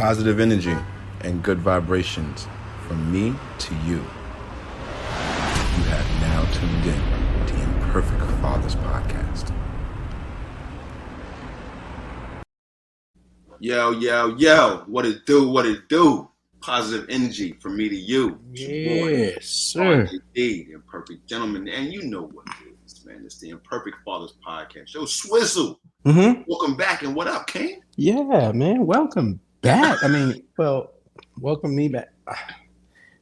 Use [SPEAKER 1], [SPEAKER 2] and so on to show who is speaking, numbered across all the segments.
[SPEAKER 1] positive energy and good vibrations from me to you. You have now tuned in to Imperfect Fathers Podcast. Yo, what it do? Positive energy from me to you.
[SPEAKER 2] Yes, sir.
[SPEAKER 1] RJD, the Imperfect Gentleman, and you know what it is, man. It's the Imperfect Fathers Podcast. Yo, Swizzle, welcome back, and what up, King?
[SPEAKER 2] Yeah, man, welcome back. Welcome me back.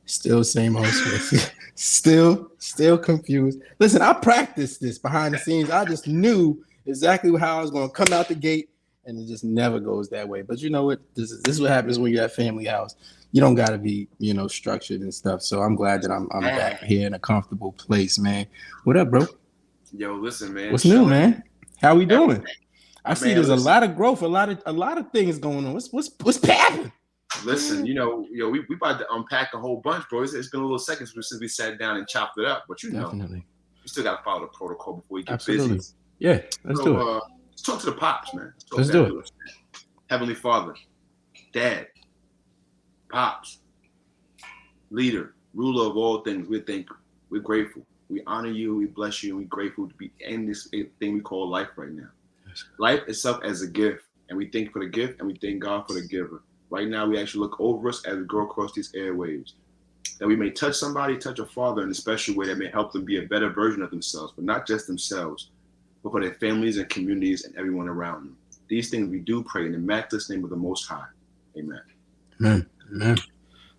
[SPEAKER 2] Still same old Swiss. Still confused. Listen, I practiced this behind the scenes. I just knew exactly how I was going to come out the gate, and it just never goes that way. But you know what? This is what happens when you're at family house. You don't got to be, structured and stuff. So I'm glad that I'm back here in a comfortable place, man. What up, bro?
[SPEAKER 1] Yo, listen, man.
[SPEAKER 2] What's new, man? How we doing? I see there's a lot of growth, a lot of things going on. What's happening?
[SPEAKER 1] Listen, we about to unpack a whole bunch, bro. It's been a little seconds since we sat down and chopped it up, but
[SPEAKER 2] Definitely.
[SPEAKER 1] We still got to follow the protocol before we get
[SPEAKER 2] Absolutely.
[SPEAKER 1] busy.
[SPEAKER 2] Yeah, let's do it.
[SPEAKER 1] Let's talk to the pops, man.
[SPEAKER 2] Let's do it.
[SPEAKER 1] Heavenly Father, Dad, Pops, Leader, Ruler of all things, we're grateful. We honor you, we bless you, and we're grateful to be in this thing we call life right now. Yes. Life itself as a gift, and we thank for the gift, and we thank God for the giver. Right now, we actually look over us as we go across these airwaves, that we may touch somebody, touch a father in a special way that may help them be a better version of themselves, but not just themselves, but for their families and communities and everyone around them. These things we do pray in the matchless name of the Most High. Amen.
[SPEAKER 2] Amen.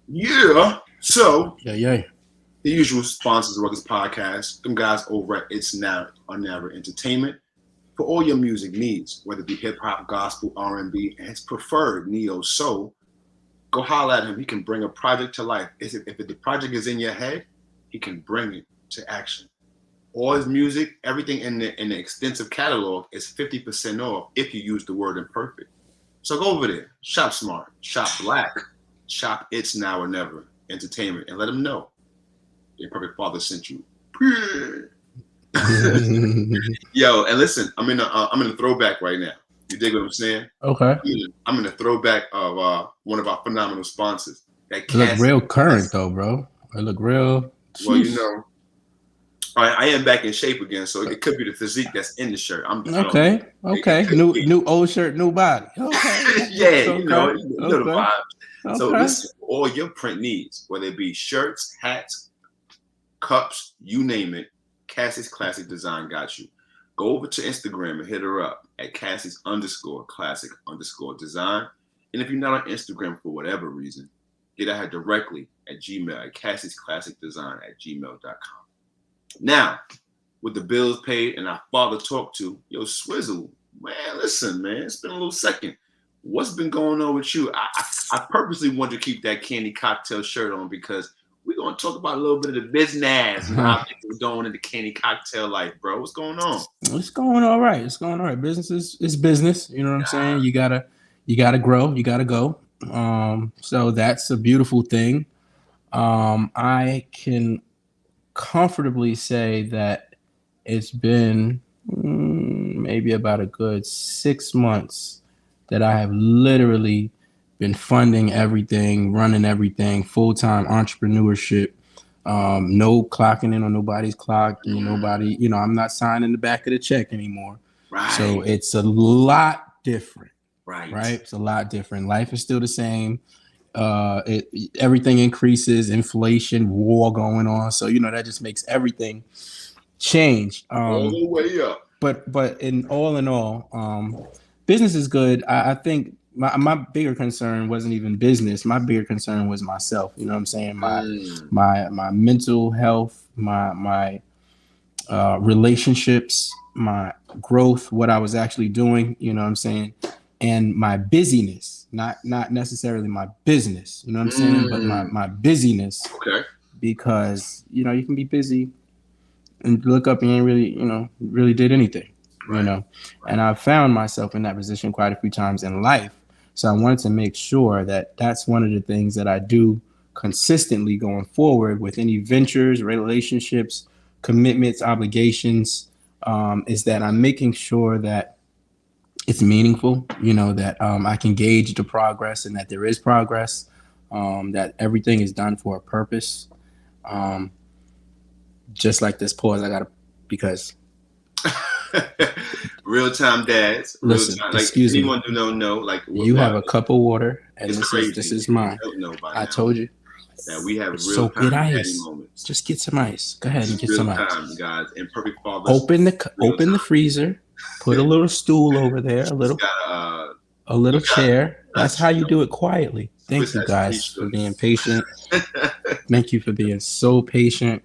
[SPEAKER 1] Yeah. So,
[SPEAKER 2] yeah.
[SPEAKER 1] The usual sponsors of this podcast, them guys over at It's Now or Never Entertainment. For all your music needs, whether it be hip hop, gospel, R&B, and his preferred neo soul, go holler at him. He can bring a project to life. If the project is in your head, he can bring it to action. All his music, everything in the extensive catalog is 50% off if you use the word imperfect. So go over there, shop smart, shop black, shop It's Now or Never Entertainment, and let them know the Imperfect Father sent you. Yo, and listen, I'm in a throwback right now. You dig what I'm saying?
[SPEAKER 2] Okay.
[SPEAKER 1] I'm in a throwback of one of our phenomenal sponsors.
[SPEAKER 2] It look real current though, bro. It look real.
[SPEAKER 1] Well, I am back in shape again, so it could be the physique that's in the shirt.
[SPEAKER 2] Okay. New old shirt, new body. Okay.
[SPEAKER 1] Yeah, you know the vibes.
[SPEAKER 2] Okay.
[SPEAKER 1] So listen, all your print needs, whether it be shirts, hats, cups, you name it, Cassie's Classic Design got you. Go over to Instagram and hit her up at Cassie's_classic_design. And if you're not on Instagram for whatever reason, get at her directly at Gmail at Cassie'sClassicDesign@gmail.com. Now, with the bills paid and our father talked to, yo, Swizzle, man, listen, man, it's been a little second. What's been going on with you? I purposely wanted to keep that candy cocktail shirt on because we're going to talk about a little bit of the business and how things are going in the candy cocktail life, bro. What's going on?
[SPEAKER 2] It's going all right. Business is business. You know what I'm saying? You gotta grow. You gotta go. So that's a beautiful thing. I can comfortably say that it's been maybe about a good 6 months that I have literally been funding everything, running everything, full-time entrepreneurship, no clocking in on nobody's clock, nobody, I'm not signing the back of the check anymore.
[SPEAKER 1] Right.
[SPEAKER 2] So it's a lot different.
[SPEAKER 1] Right.
[SPEAKER 2] It's a lot different. Life is still the same. Everything increases, inflation, war going on. So, that just makes everything change.
[SPEAKER 1] All the way up.
[SPEAKER 2] But in all, business is good. I think my bigger concern wasn't even business. My bigger concern was myself. You know what I'm saying? My mental health, my relationships, my growth, what I was actually doing. You know what I'm saying? And my busyness, not necessarily my business. You know what I'm saying? But my busyness.
[SPEAKER 1] Okay.
[SPEAKER 2] Because you can be busy and look up and you ain't really really did anything.
[SPEAKER 1] Right.
[SPEAKER 2] And I've found myself in that position quite a few times in life. So I wanted to make sure that that's one of the things that I do consistently going forward with any ventures, relationships, commitments, obligations, is that I'm making sure that it's meaningful, that I can gauge the progress and that there is progress, that everything is done for a purpose. Um, just like this pause, I gotta, because
[SPEAKER 1] Real time dads, real
[SPEAKER 2] listen,
[SPEAKER 1] time. Like
[SPEAKER 2] excuse me,
[SPEAKER 1] anyone who don't know, like
[SPEAKER 2] you
[SPEAKER 1] what
[SPEAKER 2] have a cup of water, and
[SPEAKER 1] it's
[SPEAKER 2] this
[SPEAKER 1] crazy.
[SPEAKER 2] is
[SPEAKER 1] If you
[SPEAKER 2] mine.
[SPEAKER 1] don't know by
[SPEAKER 2] I
[SPEAKER 1] now
[SPEAKER 2] told you.
[SPEAKER 1] that we have real
[SPEAKER 2] So get
[SPEAKER 1] time daddy
[SPEAKER 2] ice.
[SPEAKER 1] moments.
[SPEAKER 2] Just get some ice. Go ahead and get
[SPEAKER 1] Real
[SPEAKER 2] some ice.
[SPEAKER 1] time, guys. Imperfect fathers. Real
[SPEAKER 2] Open the freezer. Put a
[SPEAKER 1] time.
[SPEAKER 2] little stool over there.
[SPEAKER 1] Just got
[SPEAKER 2] A little
[SPEAKER 1] you got
[SPEAKER 2] chair. That's how you
[SPEAKER 1] you know,
[SPEAKER 2] do it quietly. Thank
[SPEAKER 1] Swiss
[SPEAKER 2] you
[SPEAKER 1] has three
[SPEAKER 2] guys for being
[SPEAKER 1] sugars.
[SPEAKER 2] patient. Thank you for being so patient.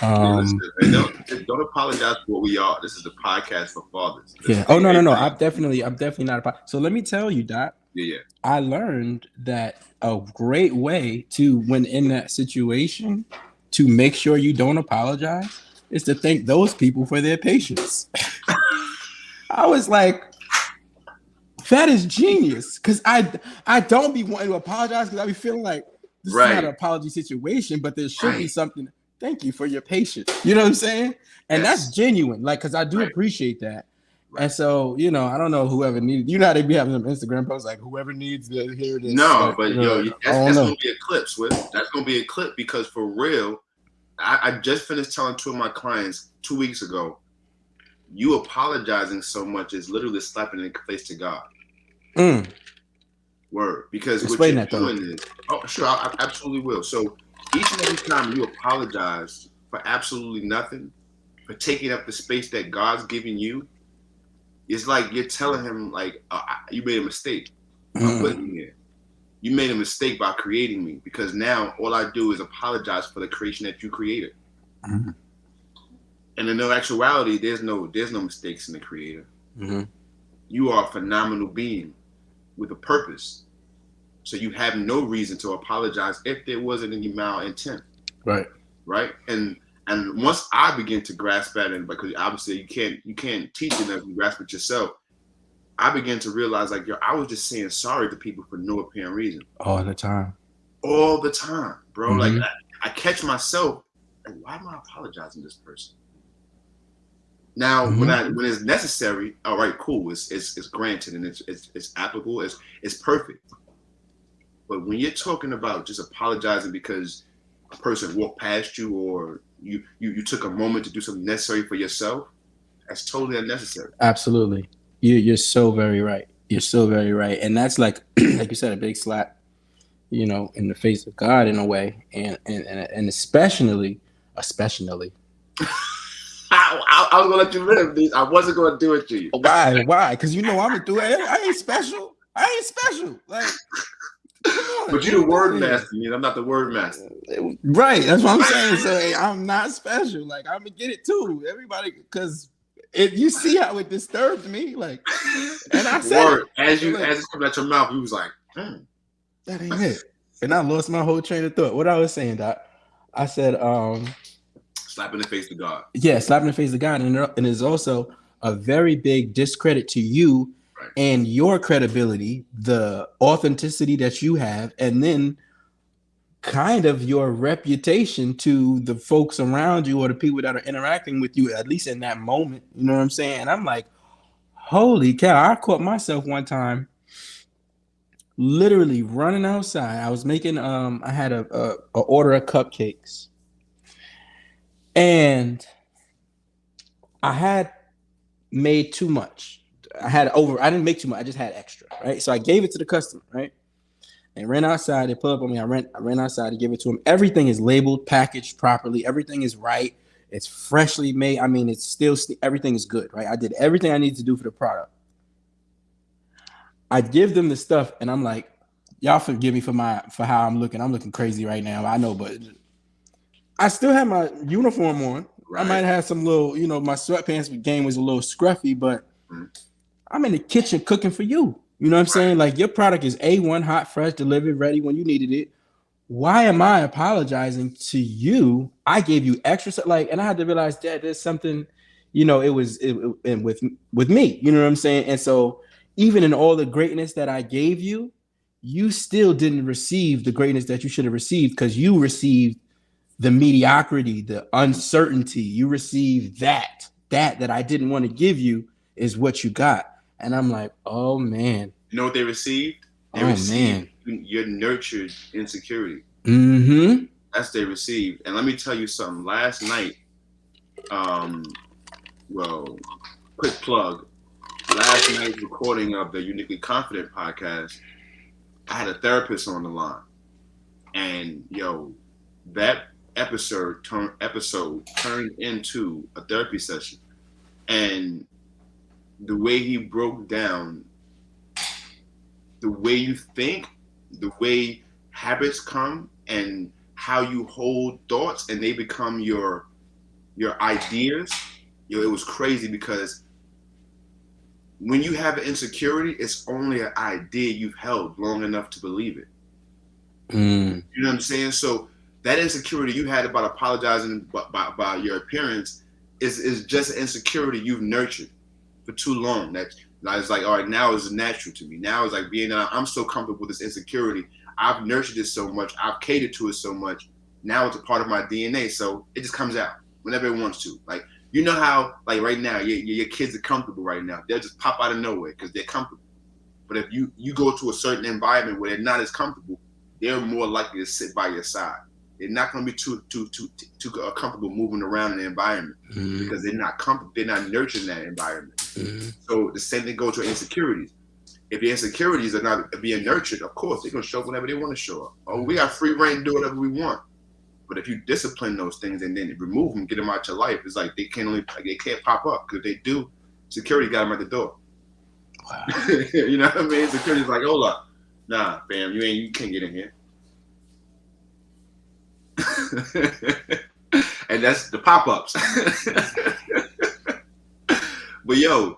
[SPEAKER 1] Yeah, listen,
[SPEAKER 2] Um,
[SPEAKER 1] and don't apologize for what we are. This is a podcast for fathers.
[SPEAKER 2] yeah.
[SPEAKER 1] Listen,
[SPEAKER 2] Oh no, no, no.
[SPEAKER 1] everybody.
[SPEAKER 2] I'm definitely not a part. So let me tell you, Doc.
[SPEAKER 1] Yeah, yeah.
[SPEAKER 2] I learned that a great way to, when in that situation, to make sure you don't apologize is to thank those people for their patience. I was like, that is genius, because I don't be wanting to apologize because I be feeling like this is not
[SPEAKER 1] Right,
[SPEAKER 2] an apology situation, but there should be
[SPEAKER 1] right.
[SPEAKER 2] something. Thank you for your patience. You know what I'm saying? And that's
[SPEAKER 1] Yes,
[SPEAKER 2] genuine, like, because I do
[SPEAKER 1] right,
[SPEAKER 2] appreciate that. And
[SPEAKER 1] right.
[SPEAKER 2] so, I don't know whoever needed. How they be having some Instagram posts like, whoever needs to hear this,
[SPEAKER 1] No,
[SPEAKER 2] like,
[SPEAKER 1] but yo,
[SPEAKER 2] like, I
[SPEAKER 1] that's
[SPEAKER 2] don't
[SPEAKER 1] that's
[SPEAKER 2] know.
[SPEAKER 1] gonna be a clip, Swift. That's gonna be a clip because for real, I just finished telling two of my clients 2 weeks ago. You apologizing so much is literally slapping in the face to God.
[SPEAKER 2] Mm.
[SPEAKER 1] Word, because what
[SPEAKER 2] Explain
[SPEAKER 1] you're
[SPEAKER 2] that though.
[SPEAKER 1] doing is, oh, sure, I absolutely will. So each and every time you apologize for absolutely nothing, for taking up the space that God's giving you, it's like you're telling him, like, you made a mistake by putting
[SPEAKER 2] Mm.
[SPEAKER 1] me here. You made a mistake by creating me because now all I do is apologize for the creation that you created.
[SPEAKER 2] Mm.
[SPEAKER 1] And in no actuality, there's no mistakes in the creator.
[SPEAKER 2] Mm-hmm.
[SPEAKER 1] You are a phenomenal being with a purpose. So you have no reason to apologize if there wasn't any malintent.
[SPEAKER 2] Right.
[SPEAKER 1] Right. And once I begin to grasp that, and because obviously you can't teach it unless you grasp it yourself, I began to realize, like, yo, I was just saying sorry to people for no apparent reason.
[SPEAKER 2] All the time.
[SPEAKER 1] All the time, bro. Like
[SPEAKER 2] Mm-hmm.
[SPEAKER 1] I catch myself, like, why am I apologizing to this person? Now,
[SPEAKER 2] Mm-hmm.
[SPEAKER 1] when it's necessary, all right, cool. It's granted and it's applicable. It's perfect. But when you're talking about just apologizing because a person walked past you or you took a moment to do something necessary for yourself, that's totally unnecessary.
[SPEAKER 2] Absolutely. You're so very right. You're so very right. And that's like like you said, a big slap, in the face of God in a way. And especially.
[SPEAKER 1] I was gonna let you live. These. I wasn't gonna do it to you.
[SPEAKER 2] Why? Why? Because I'm gonna do it. I ain't special. I ain't special. Like, come on,
[SPEAKER 1] But
[SPEAKER 2] get
[SPEAKER 1] you're the
[SPEAKER 2] up out
[SPEAKER 1] word
[SPEAKER 2] of here.
[SPEAKER 1] master, man. I'm not the word master.
[SPEAKER 2] Right. That's what I'm saying. So hey, I'm not special. Like, I'm gonna get it too. Everybody, because you see how it disturbed me. Like, and I said
[SPEAKER 1] Word.
[SPEAKER 2] it.
[SPEAKER 1] As
[SPEAKER 2] So, like,
[SPEAKER 1] it's coming out your mouth, you was like,
[SPEAKER 2] that ain't it. And I lost my whole train of thought. What I was saying, Doc, I said,
[SPEAKER 1] slap in the face to God.
[SPEAKER 2] yeah, slapping the face of God, and is also a very big discredit to you
[SPEAKER 1] Right.
[SPEAKER 2] and your credibility, the authenticity that you have, and then kind of your reputation to the folks around you or the people that are interacting with you, at least in that moment. You know what I'm saying? And I'm like, holy cow! I caught myself one time literally running outside. I was making I had a order of cupcakes, and I had made too much. I didn't make too much. I just had extra, right? So I gave it to the customer, right? And ran outside. They pull up on me. I ran outside to give it to them. Everything is labeled, packaged properly. Everything is right. It's freshly made. I mean, it's still everything is good, right? I did everything I needed to do for the product. I give them the stuff, and I'm like, y'all forgive me for how I'm looking. I'm looking crazy right now. I know, but I still have my uniform on. I
[SPEAKER 1] Right.
[SPEAKER 2] might have some little, my sweatpants game was a little scruffy, but I'm in the kitchen cooking for you. You know what I'm saying? Like, your product is A1, hot, fresh, delivered, ready when you needed it. Why am I apologizing to you? I gave you extra stuff, like, and I had to realize that there's something, and with me, you know what I'm saying? And so even in all the greatness that I gave you, you still didn't receive the greatness that you should have received, because you received the mediocrity, the uncertainty. You received that I didn't want to give you is what you got. And I'm like, oh man.
[SPEAKER 1] You know what they received? They
[SPEAKER 2] Oh
[SPEAKER 1] received
[SPEAKER 2] man.
[SPEAKER 1] your nurtured insecurity.
[SPEAKER 2] Mm-hmm.
[SPEAKER 1] That's they received. And let me tell you something. Last night, well, quick plug. Last night's recording of the Uniquely Confident podcast, I had a therapist on the line, and that episode turned into a therapy session, and the way he broke down the way you think, the way habits come, and how you hold thoughts, and they become your ideas. It was crazy because when you have an insecurity, it's only an idea you've held long enough to believe it.
[SPEAKER 2] Mm.
[SPEAKER 1] You know what I'm saying? So that insecurity you had about apologizing about your appearance is just an insecurity you've nurtured for too long. That it's like, all right, now it's natural to me. Now it's like I'm so comfortable with this insecurity. I've nurtured it so much. I've catered to it so much. Now it's a part of my DNA. So it just comes out whenever it wants to. Like, you know how, like right now, your kids are comfortable right now. They'll just pop out of nowhere because they're comfortable. But if you go to a certain environment where they're not as comfortable, they're more likely to sit by your side. They're not going to be too comfortable moving around in the environment because they're not comfortable. They're not nurturing that environment. So the same thing goes to insecurities. If your insecurities are not being nurtured, of course they're going to show up whenever they want to show up. Oh, we got free reign to do whatever we want. But if you discipline those things and then remove them, get them out your life, it's like they can't pop up, because if they do, security got them at the door.
[SPEAKER 2] Wow.
[SPEAKER 1] You know what I mean? Security's like, hold up, nah, fam, you can't get in here. And that's the pop-ups. But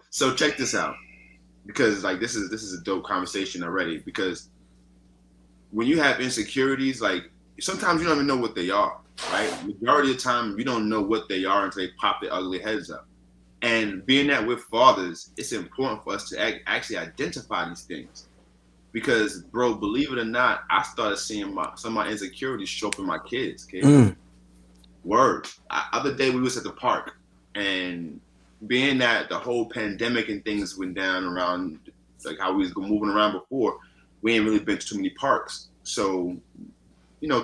[SPEAKER 1] so check this out, because like this is a dope conversation already, because when you have insecurities, like sometimes you don't even know what they are, right? Majority of the time you don't know what they are until they pop their ugly heads up. And being that we're fathers, it's important for us to actually identify these things. Because, bro, believe it or not, I started seeing some of my insecurities show up in my kids. Word. Other day we was at the park, and being that the whole pandemic and things went down around, like how we was moving around before, we ain't really been to too many parks. So,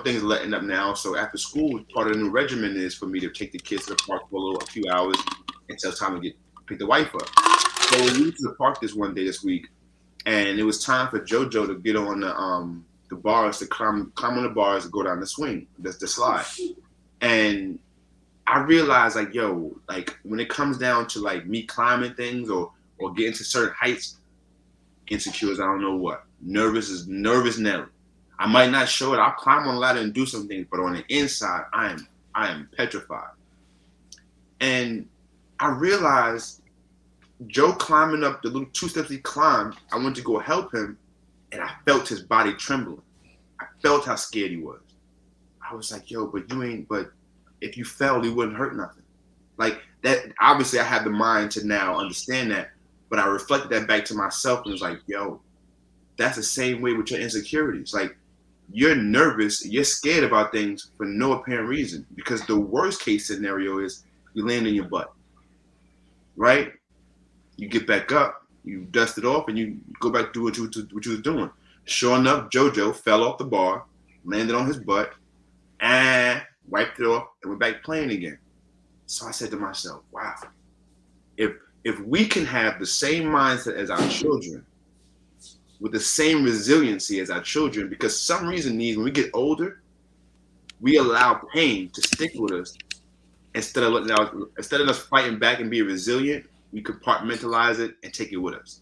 [SPEAKER 1] things are letting up now. So after school, part of the new regimen is for me to take the kids to the park for a few hours until it's time to pick the wife up. So we went to the park this week, and it was time for JoJo to get on the bars, to climb on the bars and go down the swing, the slide. And I realized, like, when it comes down to like me climbing things or getting to certain heights, insecure as I don't know what. Nervous Nelly. I might not show it. I'll climb on a ladder and do some things, but on the inside, I am petrified. And I realized Joe climbing up the little 2 steps he climbed, I went to go help him, and I felt his body trembling. I felt how scared he was. I was like, but if you fell, it wouldn't hurt nothing. Like that, obviously I have the mind to now understand that, but I reflected that back to myself and was like, that's the same way with your insecurities. Like, you're nervous, you're scared about things for no apparent reason, because the worst case scenario is you land on your butt, right? You get back up, you dust it off, and you go back to do what you was doing. Sure enough, JoJo fell off the bar, landed on his butt, and wiped it off, and went back playing again. So I said to myself, wow, if we can have the same mindset as our children, with the same resiliency as our children, because some reason when we get older, we allow pain to stick with us instead of us fighting back and being resilient. We compartmentalize it and take it with us.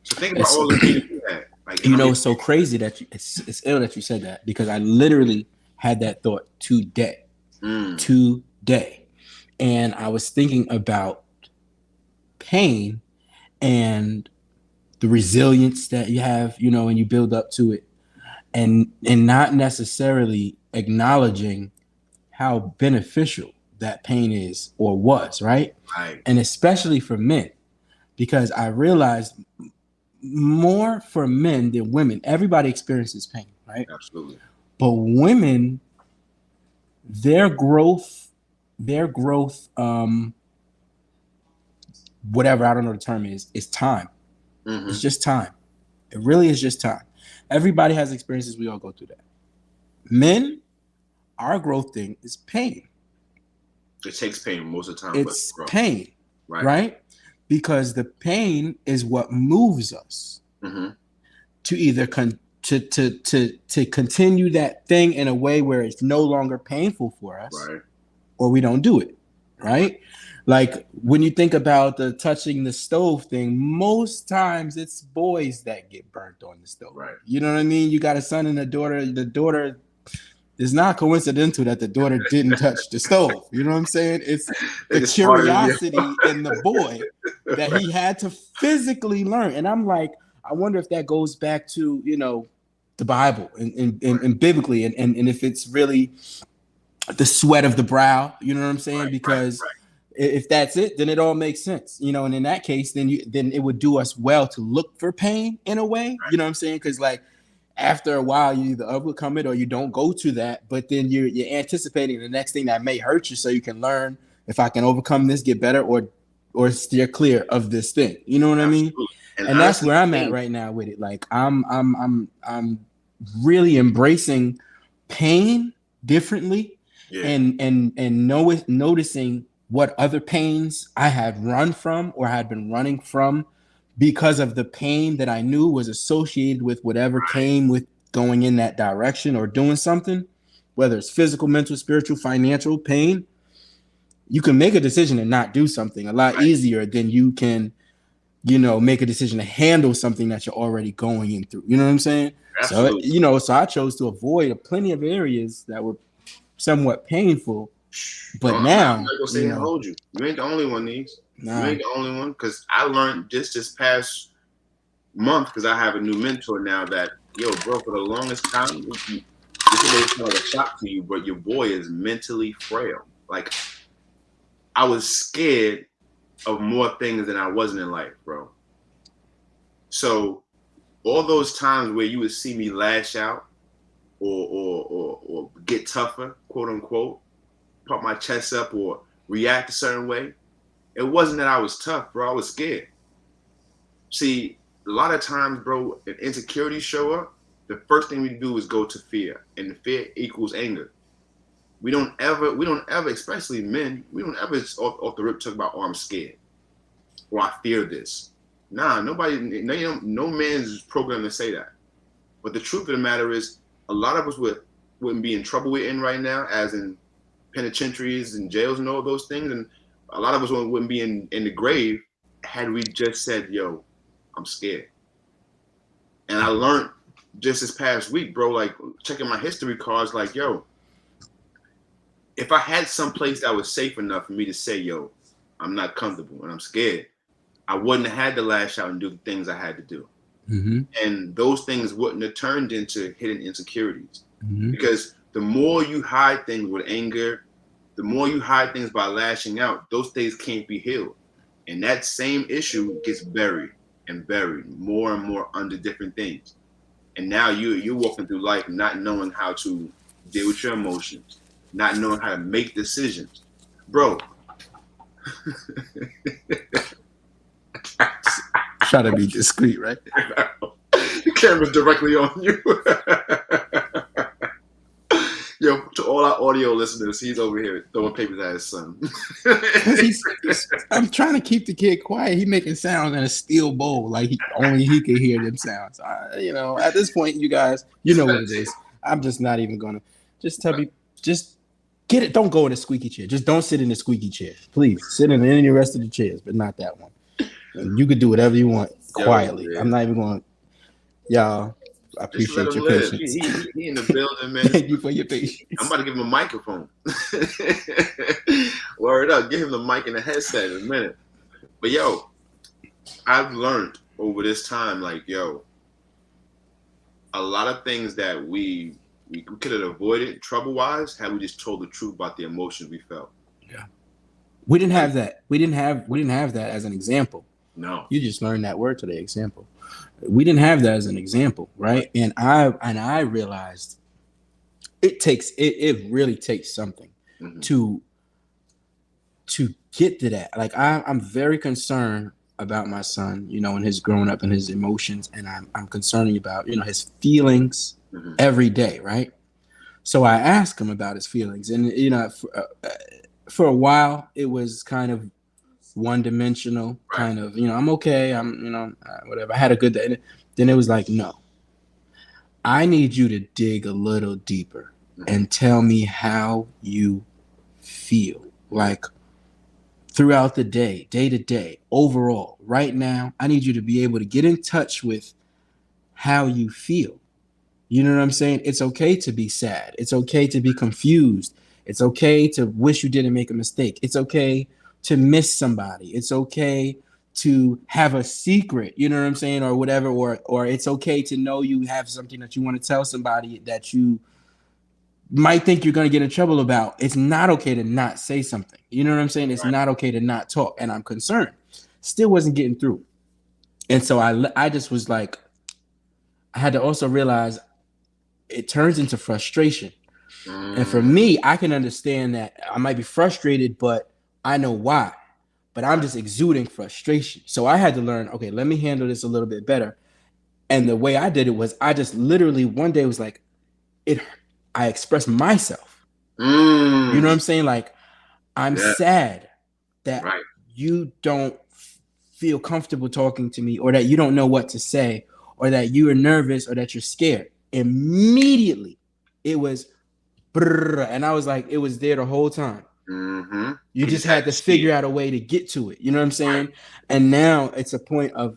[SPEAKER 1] So think about all the things you had. Like,
[SPEAKER 2] it's so crazy that it's ill that you said that, because I literally had that thought today. And I was thinking about pain and the resilience that you have, and you build up to it, and not necessarily acknowledging how beneficial that pain is or was, right? And especially for men, because I realized more for men than women. Everybody experiences pain, right?
[SPEAKER 1] Absolutely.
[SPEAKER 2] But women, their growth whatever, I don't know the term is time.
[SPEAKER 1] Mm-hmm.
[SPEAKER 2] It's just time. It really is just time. Everybody has experiences. We all go through that. Men, our growth thing is pain.
[SPEAKER 1] It takes pain most of the time.
[SPEAKER 2] It's
[SPEAKER 1] but
[SPEAKER 2] pain, right? Because the pain is what moves us to either to continue that thing in a way where it's no longer painful for us, or we don't do it, right? Like when you think about the touching the stove thing, most times it's boys that get burnt on the stove.
[SPEAKER 1] Right.
[SPEAKER 2] You know what I mean? You got a son and a daughter. The daughter, it's not coincidental that the daughter didn't touch the stove. You know what I'm saying? It's the curiosity in the boy that he had to physically learn. And I'm like, I wonder if that goes back to, you know, the Bible and biblically, and if it's really the sweat of the brow. You know what I'm saying? Because if that's it, then it all makes sense, you know. And in that case, then it would do us well to look for pain in a way. You know what I'm saying? Because like after a while, you either overcome it or you don't go to that. But then you're anticipating the next thing that may hurt you, so you can learn, if I can overcome this, get better, or steer clear of this thing. You know what I mean? And that's where I'm at right now with it. Like I'm really embracing pain differently, and noticing what other pains I had run from or had been running from because of the pain that I knew was associated with whatever came with going in that direction or doing something, whether it's physical, mental, spiritual, financial pain. You can make a decision and not do something a lot easier than you can, you know, make a decision to handle something that you're already going in through. You know what I'm saying? Absolutely. So, you know, so I chose to avoid plenty of areas that were somewhat painful. But now,
[SPEAKER 1] I'm not gonna say hold you. You ain't the only one, Neeks. You ain't the only one, because I learned this past month, because I have a new mentor now, that bro, for the longest time, this is kind of a shock to you, but your boy is mentally frail. Like, I was scared of more things than I wasn't in life, bro. So all those times where you would see me lash out or get tougher, quote unquote, put my chest up or react a certain way, it wasn't that I was tough, bro. I was scared. See, a lot of times, bro, if insecurities show up, the first thing we do is go to fear, and the fear equals anger. We don't ever, especially men, we don't ever off the rip talk about, oh, I'm scared, or I fear this. Nah, no man's programmed to say that. But the truth of the matter is, a lot of us wouldn't be in trouble we're in right now, as in penitentiaries and jails and all those things, and a lot of us wouldn't be in the grave had we just said, yo, I'm scared. And I learned just this past week, bro, like checking my history cards, like, yo, if I had some place that was safe enough for me to say, yo, I'm not comfortable and I'm scared, I wouldn't have had to lash out and do the things I had to do. Mm-hmm. And those things wouldn't have turned into hidden insecurities. Mm-hmm. Because the more you hide things with anger, the more you hide things by lashing out, those things can't be healed. And that same issue gets buried and buried more and more under different things. And now you're walking through life not knowing how to deal with your emotions, not knowing how to make decisions. Bro.
[SPEAKER 2] Try to be discreet, right?
[SPEAKER 1] The camera's directly on you. Yo, to all our audio listeners, he's over here throwing papers at his son.
[SPEAKER 2] I'm trying to keep the kid quiet. He's making sounds in a steel bowl, like only he can hear them sounds. You know, at this point, you guys, you know what it is. I'm just not even gonna just get it. Don't go in a squeaky chair. Just don't sit in the squeaky chair, please. Sit in any of the rest of the chairs, but not that one. And you could do whatever you want quietly. I'm not even going. Y'all, I appreciate your patience.
[SPEAKER 1] He in the building, man.
[SPEAKER 2] Thank you for your patience.
[SPEAKER 1] I'm about to give him a microphone. Word up, give him the mic and the headset in a minute. But yo, I've learned over this time, like, yo, a lot of things that we could have avoided trouble-wise had we just told the truth about the emotions we felt.
[SPEAKER 2] Yeah. We didn't have that. We didn't have that as an example.
[SPEAKER 1] No.
[SPEAKER 2] You just learned that word today, example. We didn't have that as an example, right? And I realized it really takes something mm-hmm. to get to that. Like I'm very concerned about my son, you know, and his growing up and his emotions, and I'm concerned about, you know, his feelings every day, right? So I asked him about his feelings, and you know, for a while it was kind of one dimensional,
[SPEAKER 1] Right.
[SPEAKER 2] kind of, you know, I'm okay, I'm, you know, whatever. I had a good day. Then it was like, no, I need you to dig a little deeper and tell me how you feel. Like throughout the day, day to day, overall, right now, I need you to be able to get in touch with how you feel. You know what I'm saying? It's okay to be sad. It's okay to be confused. It's okay to wish you didn't make a mistake. It's okay to miss somebody. It's okay to have a secret, you know what I'm saying, or whatever, or it's okay to know you have something that you want to tell somebody that you might think you're going to get in trouble about. It's not okay to not say something. You know what I'm saying? It's not okay to not talk. And I'm concerned. Still wasn't getting through. And so I just was like, I had to also realize it turns into frustration. And for me, I can understand that I might be frustrated, but I know why. But I'm just exuding frustration. So I had to learn, okay, let me handle this a little bit better. And the way I did it was I just literally one day was like, I expressed myself. You know what I'm saying? Like, I'm sad that you don't feel comfortable talking to me, or that you don't know what to say, or that you are nervous, or that you're scared. Immediately, it was, and I was like, it was there the whole time. You just had to figure out a way to get to it. You know what I'm saying? And now it's a point of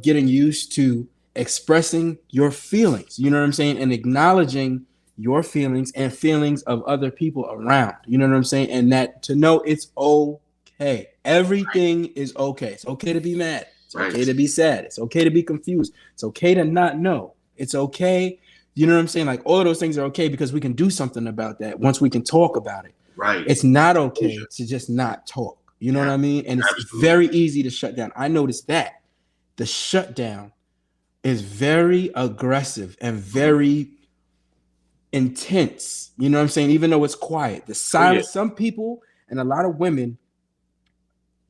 [SPEAKER 2] getting used to expressing your feelings. You know what I'm saying? And acknowledging your feelings and feelings of other people around. You know what I'm saying? And that to know it's okay. Everything is okay. It's okay to be mad. It's okay to be sad. It's okay to be confused. It's okay to not know. It's okay. You know what I'm saying? Like all of those things are okay because we can do something about that once we can talk about it.
[SPEAKER 1] Right.
[SPEAKER 2] It's not okay to just not talk. You know what I mean? And it's very easy to shut down. I noticed that the shutdown is very aggressive and very intense. You know what I'm saying? Even though it's quiet, the silence, some people and a lot of women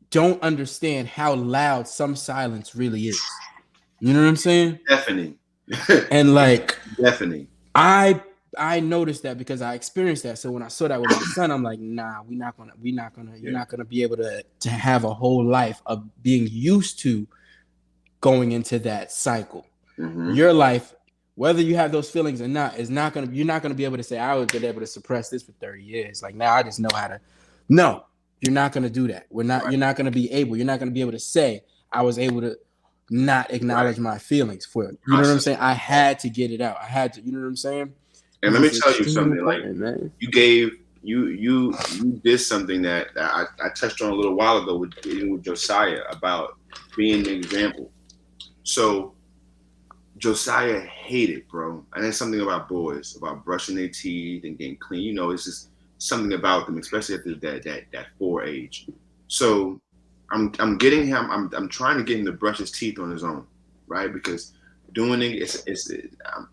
[SPEAKER 2] don't understand how loud some silence really is. You know what I'm saying?
[SPEAKER 1] Deafening.
[SPEAKER 2] And like
[SPEAKER 1] deafening.
[SPEAKER 2] I noticed that because I experienced that. So when I saw that with my son, I'm like, nah, you're not gonna be able to have a whole life of being used to going into that cycle. Your life, whether you have those feelings or not, you're not gonna be able to say, I was been able to suppress this for 30 years. Like now I just know how to. No, you're not gonna do that. You're not gonna be able to say, I was able to not acknowledge my feelings for it. You know what I'm saying? I had to get it out. I had to, you know what I'm saying?
[SPEAKER 1] And let me tell you something. Like man. You did something that I touched on a little while ago with Josiah about being an example. So Josiah hated, bro, and it's something about boys, about brushing their teeth and getting clean. You know, it's just something about them, especially at that 4 age. So I'm getting him. I'm trying to get him to brush his teeth on his own, right? Because doing it,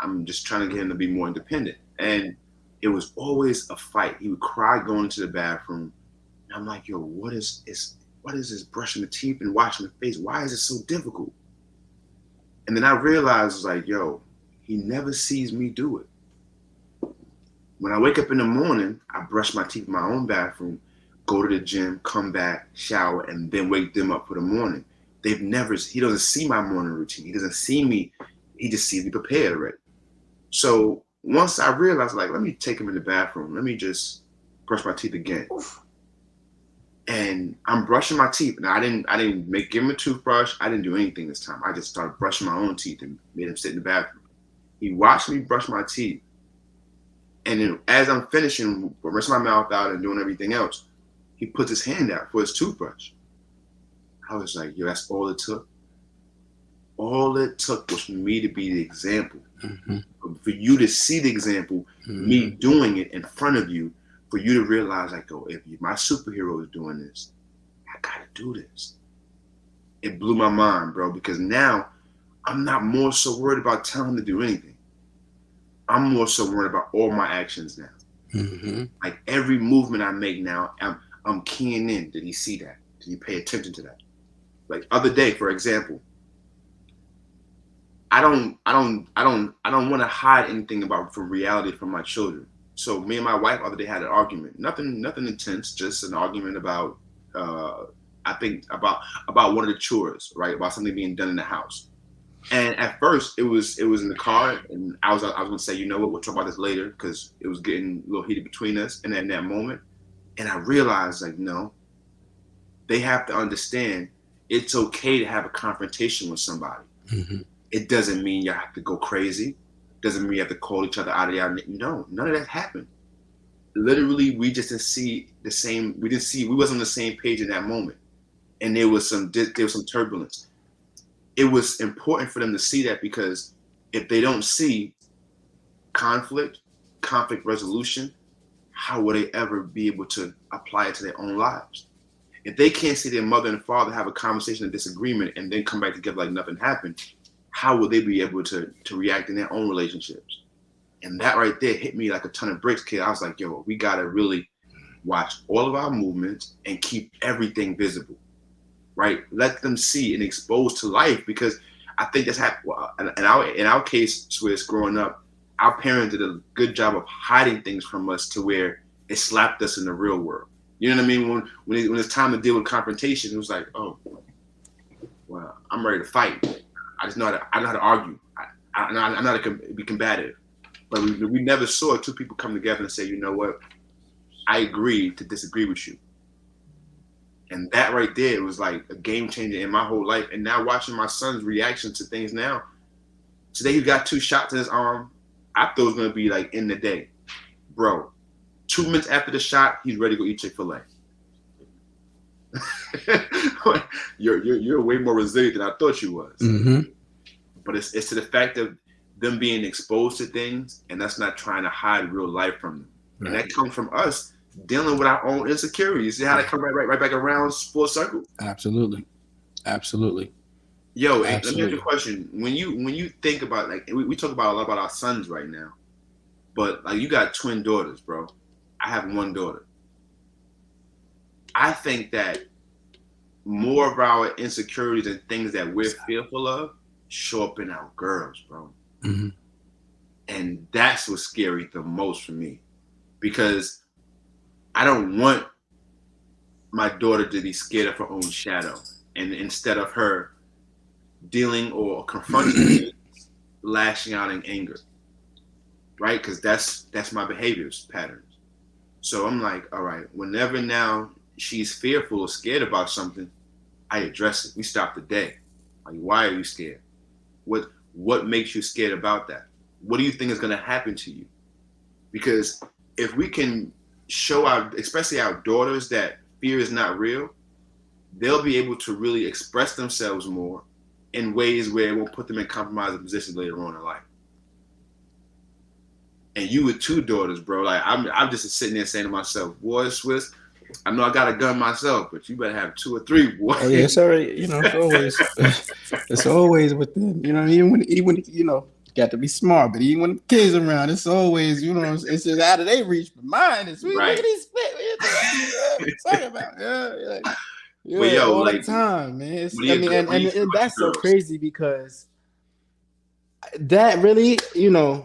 [SPEAKER 1] I'm just trying to get him to be more independent. And it was always a fight. He would cry going to the bathroom. And I'm like, yo, what is this brushing the teeth and washing the face? Why is it so difficult? And then I realized, like, yo, he never sees me do it. When I wake up in the morning, I brush my teeth in my own bathroom, go to the gym, come back, shower, and then wake them up for the morning. He doesn't see my morning routine. He doesn't see me. He just sees me prepared already. So once I realized, like, let me take him in the bathroom. Let me just brush my teeth again. And I'm brushing my teeth. And I didn't give him a toothbrush. I didn't do anything this time. I just started brushing my own teeth and made him sit in the bathroom. He watched me brush my teeth. And then as I'm finishing, rinsing my mouth out and doing everything else, he puts his hand out for his toothbrush. I was like, yo, that's all it took. All it took was for me to be the example. For you to see the example, me doing it in front of you, for you to realize, like, oh, if my superhero is doing this, I gotta do this. It blew my mind, bro, because now I'm not more so worried about telling him to do anything. I'm more so worried about all my actions now. Like every movement I make now, I'm keying in. Did he see that? Did he pay attention to that? Like other day, for example, I don't want to hide anything about from reality from my children. So me and my wife other day had an argument. Nothing intense, just an argument about I think about one of the chores, right? About something being done in the house. And at first, it was in the car, and I was gonna say, you know what, we'll talk about this later because it was getting a little heated between us. And in that moment, and I realized, like, no, they have to understand it's okay to have a confrontation with somebody.
[SPEAKER 2] Mm-hmm.
[SPEAKER 1] It doesn't mean you have to go crazy. Doesn't mean you have to call each other out of your. No, none of that happened. Literally, we just didn't see the same. We wasn't on the same page in that moment, and there was some turbulence. It was important for them to see that because if they don't see conflict resolution, how will they ever be able to apply it to their own lives? If they can't see their mother and father have a conversation of disagreement and then come back together like nothing happened, how will they be able to react in their own relationships? And that right there hit me like a ton of bricks, kid. I was like, yo, we gotta really watch all of our movements and keep everything visible, right? Let them see and expose to life, because I think that's happened. In our case, Swiss, growing up, our parents did a good job of hiding things from us to where it slapped us in the real world. You know what I mean? When it's time to deal with confrontation, it was like, oh, well, I'm ready to fight. I know how to argue. I know how to be combative. But we never saw two people come together and say, you know what, I agree to disagree with you. And that right there was like a game changer in my whole life. And now watching my son's reaction to things now, today he got 2 shots in his arm. I thought it was going to be like in the day. Bro, 2 minutes after the shot, he's ready to go eat Chick-fil-A. You're way more resilient than I thought you was.
[SPEAKER 2] Mm-hmm.
[SPEAKER 1] But it's to the fact of them being exposed to things and us not trying to hide real life from them. Right. And that comes from us dealing with our own insecurities. See how they come right back around full circle?
[SPEAKER 2] Absolutely.
[SPEAKER 1] Yo, let me ask you a question. When you think about, like, we talk about a lot about our sons right now, but like you got twin daughters, bro. I have 1 daughter. I think that more of our insecurities and things that we're fearful of show up in our girls, bro.
[SPEAKER 2] Mm-hmm.
[SPEAKER 1] And that's what's scary the most for me, because I don't want my daughter to be scared of her own shadow, and instead of her dealing or confronting me, lashing out in anger, right? Because that's my behaviors patterns. So I'm like, all right, whenever now she's fearful or scared about something, I address it. We stop the day. Like, why are you scared? What makes you scared about that? What do you think is going to happen to you? Because if we can show especially our daughters, that fear is not real, they'll be able to really express themselves more in ways where it won't put them in compromising positions later on in life. And you with 2 daughters, bro, like I'm just sitting there saying to myself, boy, Swiss, I know I got a gun myself, but you better have 2 or 3, boy.
[SPEAKER 2] Oh yeah, it's already, it's always within, even when you got to be smart, but even when the kids around, it's always, it's just out of their reach. But mine is, right. Look at these split. What you talking about? All the time, man. And that's so crazy, because that really,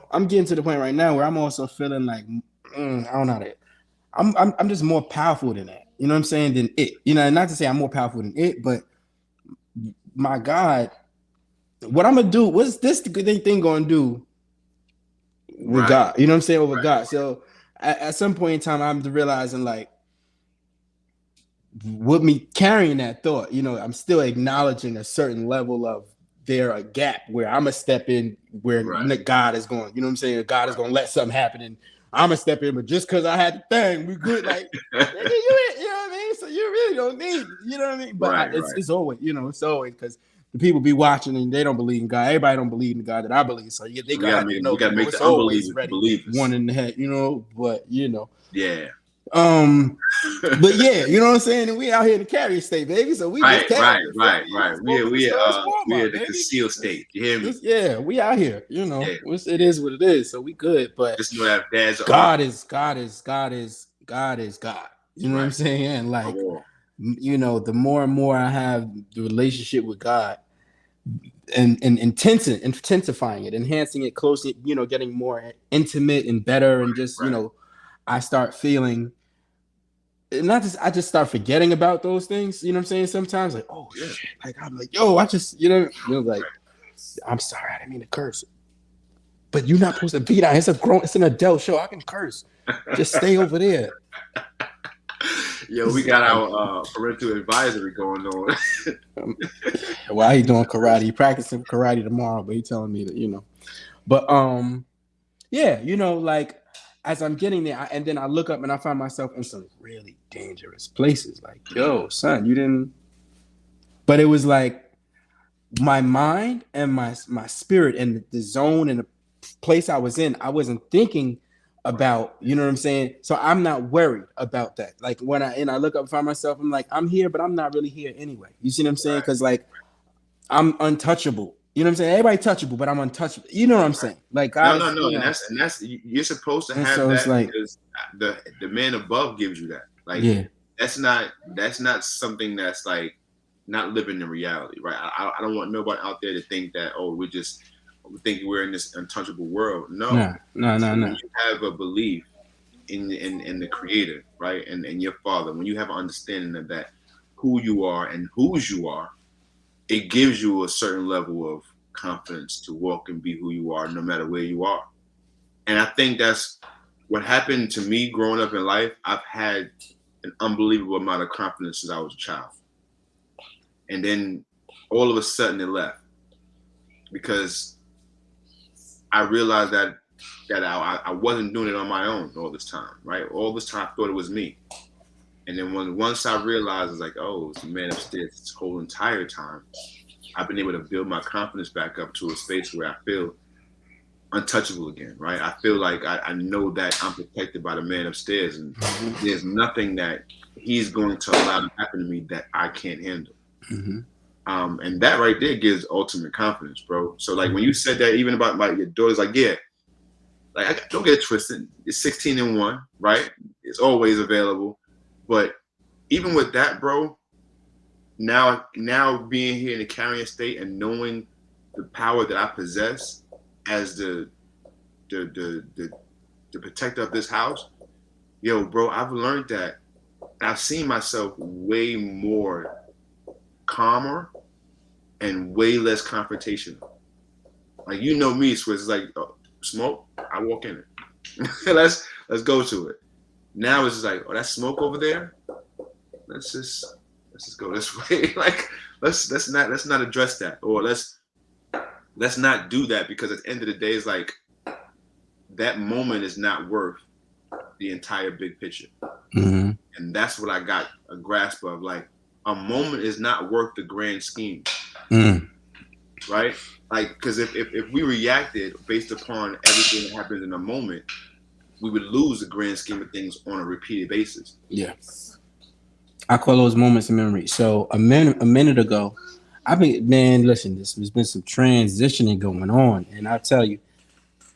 [SPEAKER 2] I'm getting to the point right now where I'm also feeling like, I don't know that. I'm just more powerful than that. You know what I'm saying? Than it. And not to say I'm more powerful than it, but my God, what I'm gonna do? What's this thing gonna do with God? You know what I'm saying? With God. So at some point in time, I'm realizing, like, with me carrying that thought, I'm still acknowledging a certain level of a gap where I'm gonna step in where God is going. You know what I'm saying? God is gonna let something happen, and I'm gonna step in, but just because I had the thing, we good. Like, you know what I mean? So you really don't need, you know what I mean? But it's always, it's always, because the people be watching and they don't believe in God. Everybody don't believe in the God that I believe. So they gotta make the always ready, one in the head, but
[SPEAKER 1] yeah.
[SPEAKER 2] But yeah, you know what I'm saying? And we out here in the carrier state, baby. So we right. We are
[SPEAKER 1] the concealed state. You hear me?
[SPEAKER 2] Yeah, we out here. It is what it is. So we good. But
[SPEAKER 1] just know that
[SPEAKER 2] God is God. You know what I'm saying? And like,
[SPEAKER 1] Oh,
[SPEAKER 2] you know, the more and more I have the relationship with God and intensifying it, enhancing it closely, you know, getting more intimate and better, and just, you
[SPEAKER 1] right.
[SPEAKER 2] know, I start feeling not just I just start forgetting about those things. You know what I'm saying? Sometimes like, oh
[SPEAKER 1] Yeah.
[SPEAKER 2] shit, like I'm like, yo, I just, you know, like, I'm sorry, I didn't mean to curse, but you're not supposed to be that. It's an adult show. I can curse. Just stay over there.
[SPEAKER 1] Yo, we got our parental advisory going on.
[SPEAKER 2] Um, Why he doing karate? He practicing karate tomorrow, but he telling me that, you know. But yeah, you know, like as I'm getting there, and then I look up and I find myself in some really dangerous places. Like, yo, son, you didn't. But it was like my mind and my spirit and the zone and the place I was in. I wasn't thinking about, you know what I'm saying. So I'm not worried about that. Like when I look up and find myself, I'm like, I'm here, but I'm not really here anyway. You see what I'm saying?
[SPEAKER 1] Right.
[SPEAKER 2] Because like I'm untouchable. You know what I'm saying? Everybody touchable, but I'm untouchable. You know what I'm saying? Like God
[SPEAKER 1] No,
[SPEAKER 2] is,
[SPEAKER 1] no, no,
[SPEAKER 2] you know.
[SPEAKER 1] and that's you're supposed to
[SPEAKER 2] And
[SPEAKER 1] have
[SPEAKER 2] so it's
[SPEAKER 1] that
[SPEAKER 2] like,
[SPEAKER 1] because the man above gives you that. Like
[SPEAKER 2] yeah,
[SPEAKER 1] that's not something that's like not living in reality, right? I don't want nobody out there to think that we think we're in this untouchable world. No,
[SPEAKER 2] nah.
[SPEAKER 1] when you have a belief in the Creator, right, and your Father, when you have an understanding of that, who you are and whose you are, it gives you a certain level of confidence to walk and be who you are, no matter where you are. And I think that's what happened to me growing up in life. I've had an unbelievable amount of confidence since I was a child. And then all of a sudden it left because I realized that I wasn't doing it on my own all this time, right? All this time I thought it was me. And then once I realized, it's like, oh, it's the man upstairs this whole entire time, I've been able to build my confidence back up to a space where I feel untouchable again, right? I feel like I know that I'm protected by the man upstairs, and there's nothing that he's going to allow to happen to me that I can't handle.
[SPEAKER 2] mm-hmm.
[SPEAKER 1] And that right there gives ultimate confidence, bro. So like when you said that, even about like your daughter's, like, yeah, like don't get it twisted. It's 16 and 1, right? It's always available. But even with that, bro, now being here in the carrying state and knowing the power that I possess as the protector of this house, yo, bro, I've learned that I've seen myself way more calmer and way less confrontational. Like, you know me, Swiss, it's like, oh, smoke, I walk in it. let's go to it. Now it's just like, oh, that smoke over there. Let's just go this way. Like, let's not address that, or let's not do that, because at the end of the day, it's like that moment is not worth the entire big picture.
[SPEAKER 2] Mm-hmm.
[SPEAKER 1] And that's what I got a grasp of. Like, a moment is not worth the grand scheme, right? Like, because if we reacted based upon everything that happens in a moment, we would lose the grand scheme of things on a repeated basis.
[SPEAKER 2] Yeah. I call those moments of memory. So a minute ago, man, listen, there's been some transitioning going on, and I'll tell you,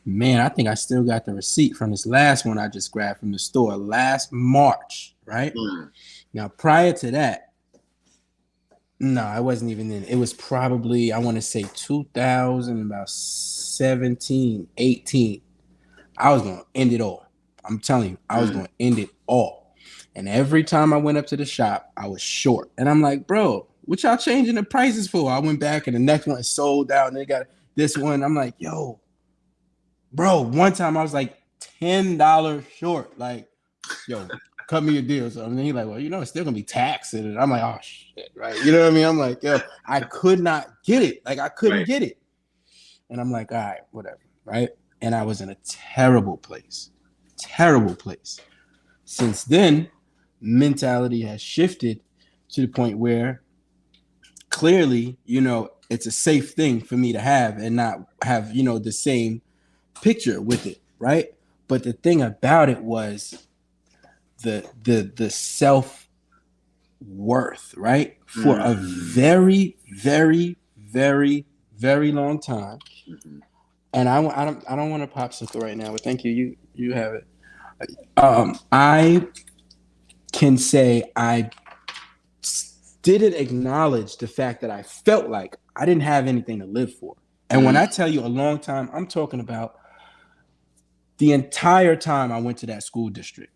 [SPEAKER 2] man, I think I still got the receipt from this last one I just grabbed from the store last March, right? Now, prior to that, no, I wasn't even in. It was probably, I want to say 2000, about 17, 18. I was going to end it all. I'm telling you, I was going to end it all. And every time I went up to the shop, I was short. And I'm like, bro, what y'all changing the prices for? I went back and the next one is sold out and they got this one. I'm like, yo, bro, one time I was like $10 short. Like, yo, cut me a deal. So and then he's like, well, you know, it's still gonna be taxed. And I'm like, oh shit, right? You know what I mean? I'm like, yo, I could not get it. Like, I couldn't get it. And I'm like, all right, whatever, right? And I was in a terrible place. Since then, mentality has shifted to the point where clearly, you know, it's a safe thing for me to have and not have, you know, the same picture with it, right? But the thing about it was the self worth, right? For a very, very, very, very long time. And I don't want to popsicle right now, but thank you. You have it. I can say I didn't acknowledge the fact that I felt like I didn't have anything to live for. And when I tell you a long time, I'm talking about the entire time I went to that school district.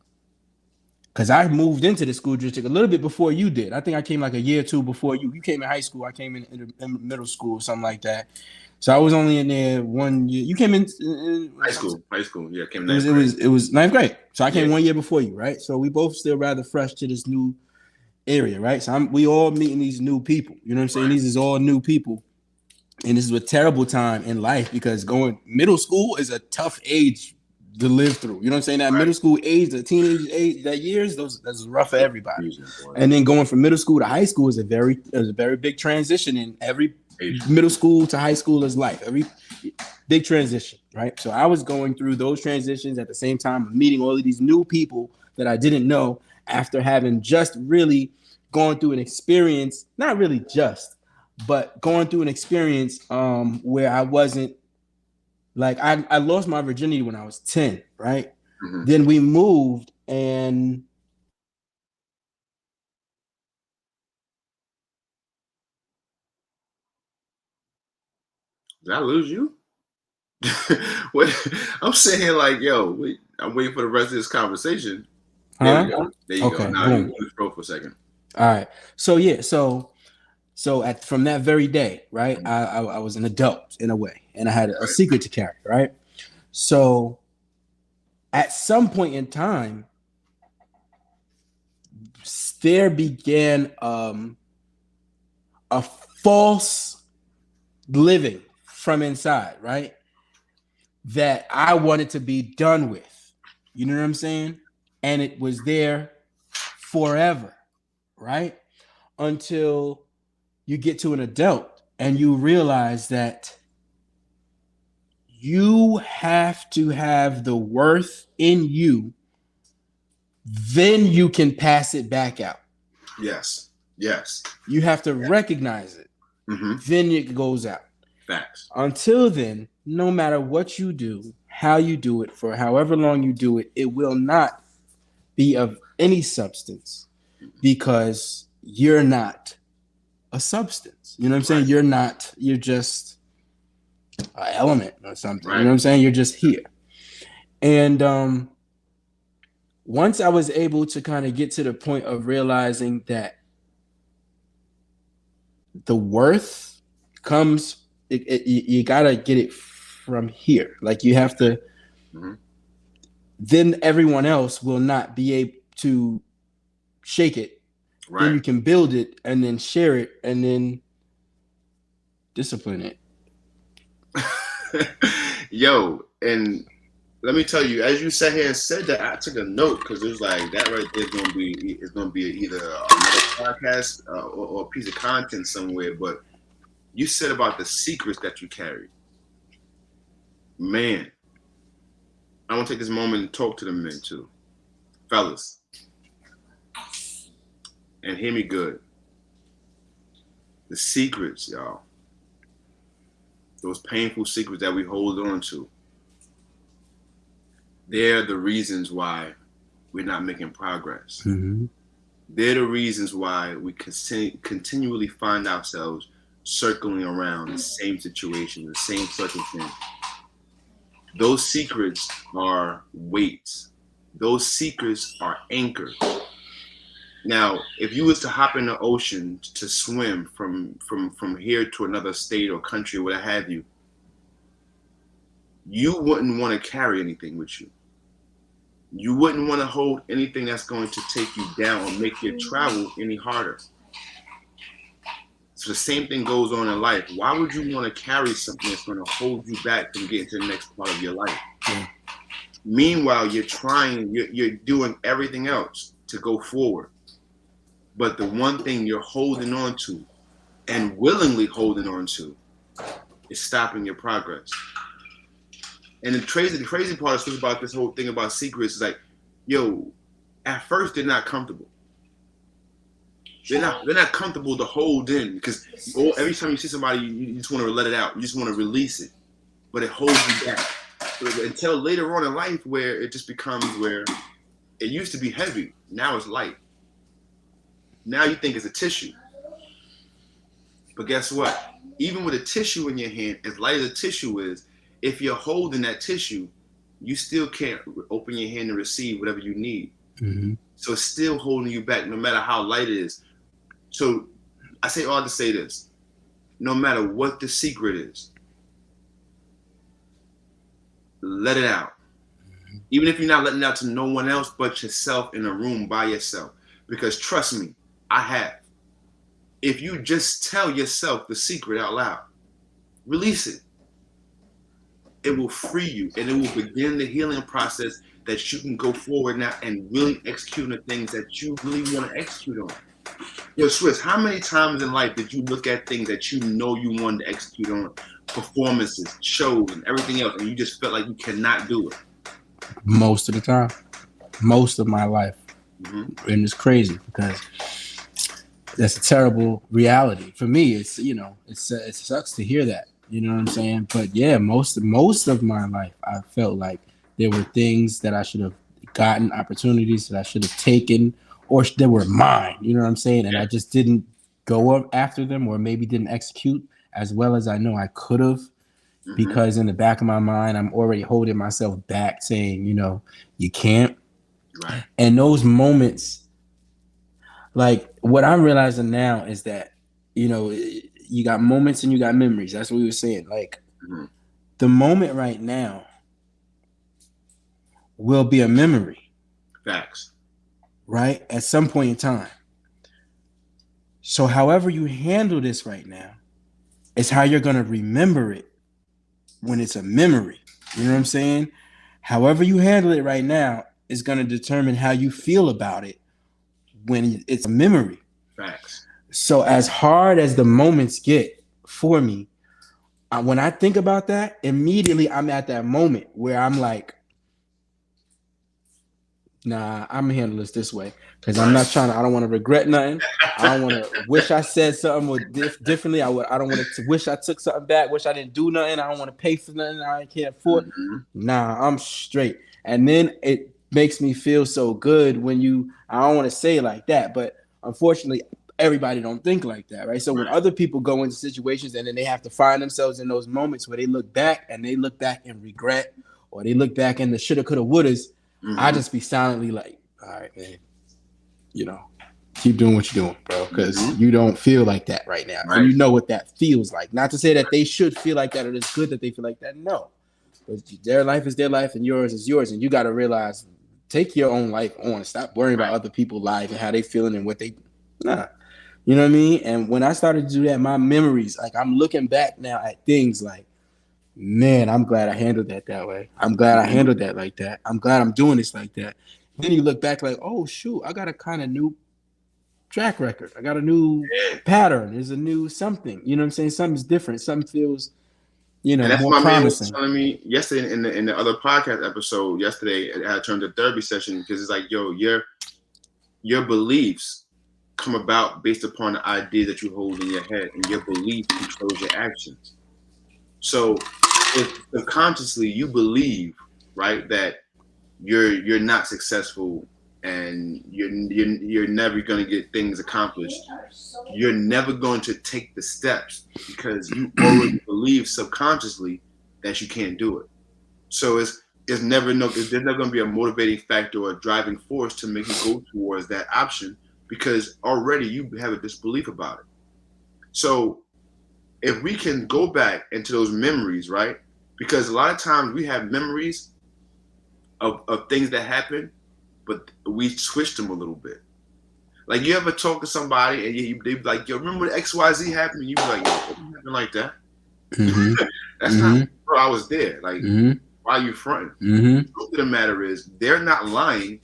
[SPEAKER 2] Because I moved into the school district a little bit before you did. I think I came like a year or two before you. You came in high school. I came in middle school, something like that. So I was only in there 1 year. You came in
[SPEAKER 1] high school. Yeah, came in
[SPEAKER 2] it was ninth grade. So I came 1 year before you, right? So we both still rather fresh to this new area, right? So we all meeting these new people. You know what I'm saying? Right. These is all new people. And this is a terrible time in life because going middle school is a tough age to live through. You know what I'm saying? That middle school age, the teenage age, that years, that's rough for everybody. And then going from middle school to high school is a very big transition in every middle school to high school is life. Every big transition, right? So I was going through those transitions at the same time, meeting all of these new people that I didn't know after having just really gone through an experience, not really just, but going through an experience where I wasn't like I lost my virginity when I was 10, right? Mm-hmm. Then we moved and
[SPEAKER 1] did I lose you? What I'm saying, like, yo, I'm waiting for the rest of this conversation. There you go. There you go. Now you throw for a second.
[SPEAKER 2] All right. So yeah, so from that very day, right? Mm-hmm. I was an adult in a way, and I had a secret to carry, right? So at some point in time, there began a false living from inside, right? That I wanted to be done with. You know what I'm saying? And it was there forever, right? Until you get to an adult and you realize that you have to have the worth in you, then you can pass it back out.
[SPEAKER 1] Yes.
[SPEAKER 2] You have to recognize it. Mm-hmm. Then it goes out.
[SPEAKER 1] Facts.
[SPEAKER 2] Until then, no matter what you do, how you do it, for however long you do it, it will not be of any substance because you're not a substance. You know what I'm saying? You're just an element or something. Right. You know what I'm saying? You're just here. And once I was able to kind of get to the point of realizing that the worth comes, you gotta get it from here. Like you have to, mm-hmm. Then everyone else will not be able to shake it. Right. Then you can build it and then share it and then discipline it.
[SPEAKER 1] Yo, and let me tell you, as you sat here and said that, I took a note because it was like that right there is gonna be either a podcast or a piece of content somewhere. But you said about the secrets that you carry. Man, I want to take this moment and talk to the men too, fellas, and hear me good. The secrets, y'all. Those painful secrets that we hold on to. They're the reasons why we're not making progress. Mm-hmm. They're the reasons why we continually find ourselves circling around the same situation, the same circumstance. Those secrets are weights. Those secrets are anchors. Now, if you was to hop in the ocean to swim from here to another state or country or what have you, you wouldn't want to carry anything with you. You wouldn't want to hold anything that's going to take you down or make your travel any harder. So the same thing goes on in life. Why would you want to carry something that's going to hold you back from getting to the next part of your life? Yeah. Meanwhile, you're doing everything else to go forward. But the one thing you're holding on to and willingly holding on to is stopping your progress. And the crazy part is about this whole thing about secrets is like, yo, at first they're not comfortable. They're not comfortable to hold in because every time you see somebody, you just want to let it out. You just want to release it, but it holds you back until later on in life where it just becomes where it used to be heavy. Now it's light. Now you think it's a tissue. But guess what? Even with a tissue in your hand, as light as a tissue is, if you're holding that tissue, you still can't open your hand and receive whatever you need.
[SPEAKER 2] Mm-hmm.
[SPEAKER 1] So it's still holding you back no matter how light it is. So I say all to say this. No matter what the secret is, let it out. Even if you're not letting it out to no one else but yourself in a room by yourself. Because trust me, I have. If you just tell yourself the secret out loud, release it. It will free you and it will begin the healing process that you can go forward now and really execute the things that you really want to execute on. Yo, Swiss, how many times in life did you look at things that you know you wanted to execute on, performances, shows, and everything else, and you just felt like you cannot do it?
[SPEAKER 2] Most of the time, most of my life. Mm-hmm. And it's crazy because that's a terrible reality for me. It's, you know, it sucks to hear that, you know what I'm saying? But yeah, most of my life, I felt like there were things that I should have gotten, opportunities that I should have taken, or that were mine, you know what I'm saying? And I just didn't go up after them, or maybe didn't execute as well as I know I could have. Mm-hmm. Because in the back of my mind, I'm already holding myself back saying, you know, you can't.
[SPEAKER 1] Right.
[SPEAKER 2] And those moments, like what I'm realizing now is that, you know, you got moments and you got memories. That's what we were saying. Like the moment right now will be a memory.
[SPEAKER 1] Facts.
[SPEAKER 2] Right? At some point in time. So however you handle this right now is how you're going to remember it when it's a memory. You know what I'm saying? However you handle it right now is going to determine how you feel about it when it's a memory.
[SPEAKER 1] Facts.
[SPEAKER 2] So as hard as the moments get for me, when I think about that, immediately I'm at that moment where I'm like, nah, I'm gonna handle this way because I'm not trying to. I don't want to regret nothing. I don't want to wish I said something differently. I don't want to wish I took something back. Wish I didn't do nothing. I don't want to pay for nothing I can't afford. Mm-hmm. Nah, I'm straight. And then it makes me feel so good when you. I don't want to say it like that, but unfortunately, everybody don't think like that, right? So when other people go into situations and then they have to find themselves in those moments where they look back and regret, or they look back and the shoulda, coulda, wouldas. Mm-hmm. I just be silently like, all right, man, you know, keep doing what you're doing, bro, because you don't feel like that right now. Right. And you know what that feels like. Not to say that they should feel like that or it's good that they feel like that. No. But their life is their life and yours is yours. And you got to realize, take your own life on. Stop worrying about other people's lives and how they feeling and what they, nah. You know what I mean? And when I started to do that, my memories, like I'm looking back now at things like, man, I'm glad I handled that way. I'm glad I handled that like that. I'm glad I'm doing this like that. Then you look back like, oh, shoot, I got a kind of new track record. I got a new pattern. There's a new something. You know what I'm saying? Something's different. Something feels, you know, more promising. Man was
[SPEAKER 1] telling me yesterday in the other podcast episode yesterday, I turned to therapy session because it's like, yo, your beliefs come about based upon the idea that you hold in your head, and your belief controls your actions. So if subconsciously you believe, right, that you're not successful and you're never going to get things accomplished, you're never going to take the steps because you already believe subconsciously that you can't do it. So there's never going to be a motivating factor or a driving force to make you go towards that option because already you have a disbelief about it. So if we can go back into those memories, right? Because a lot of times we have memories of things that happen, but we switched them a little bit. Like you ever talk to somebody and they be like, yo, remember when XYZ happened? And you be like, yo, it didn't happen like that. Mm-hmm. That's not, bro, I was there. Like, why are you fronting? The truth of the matter is they're not lying.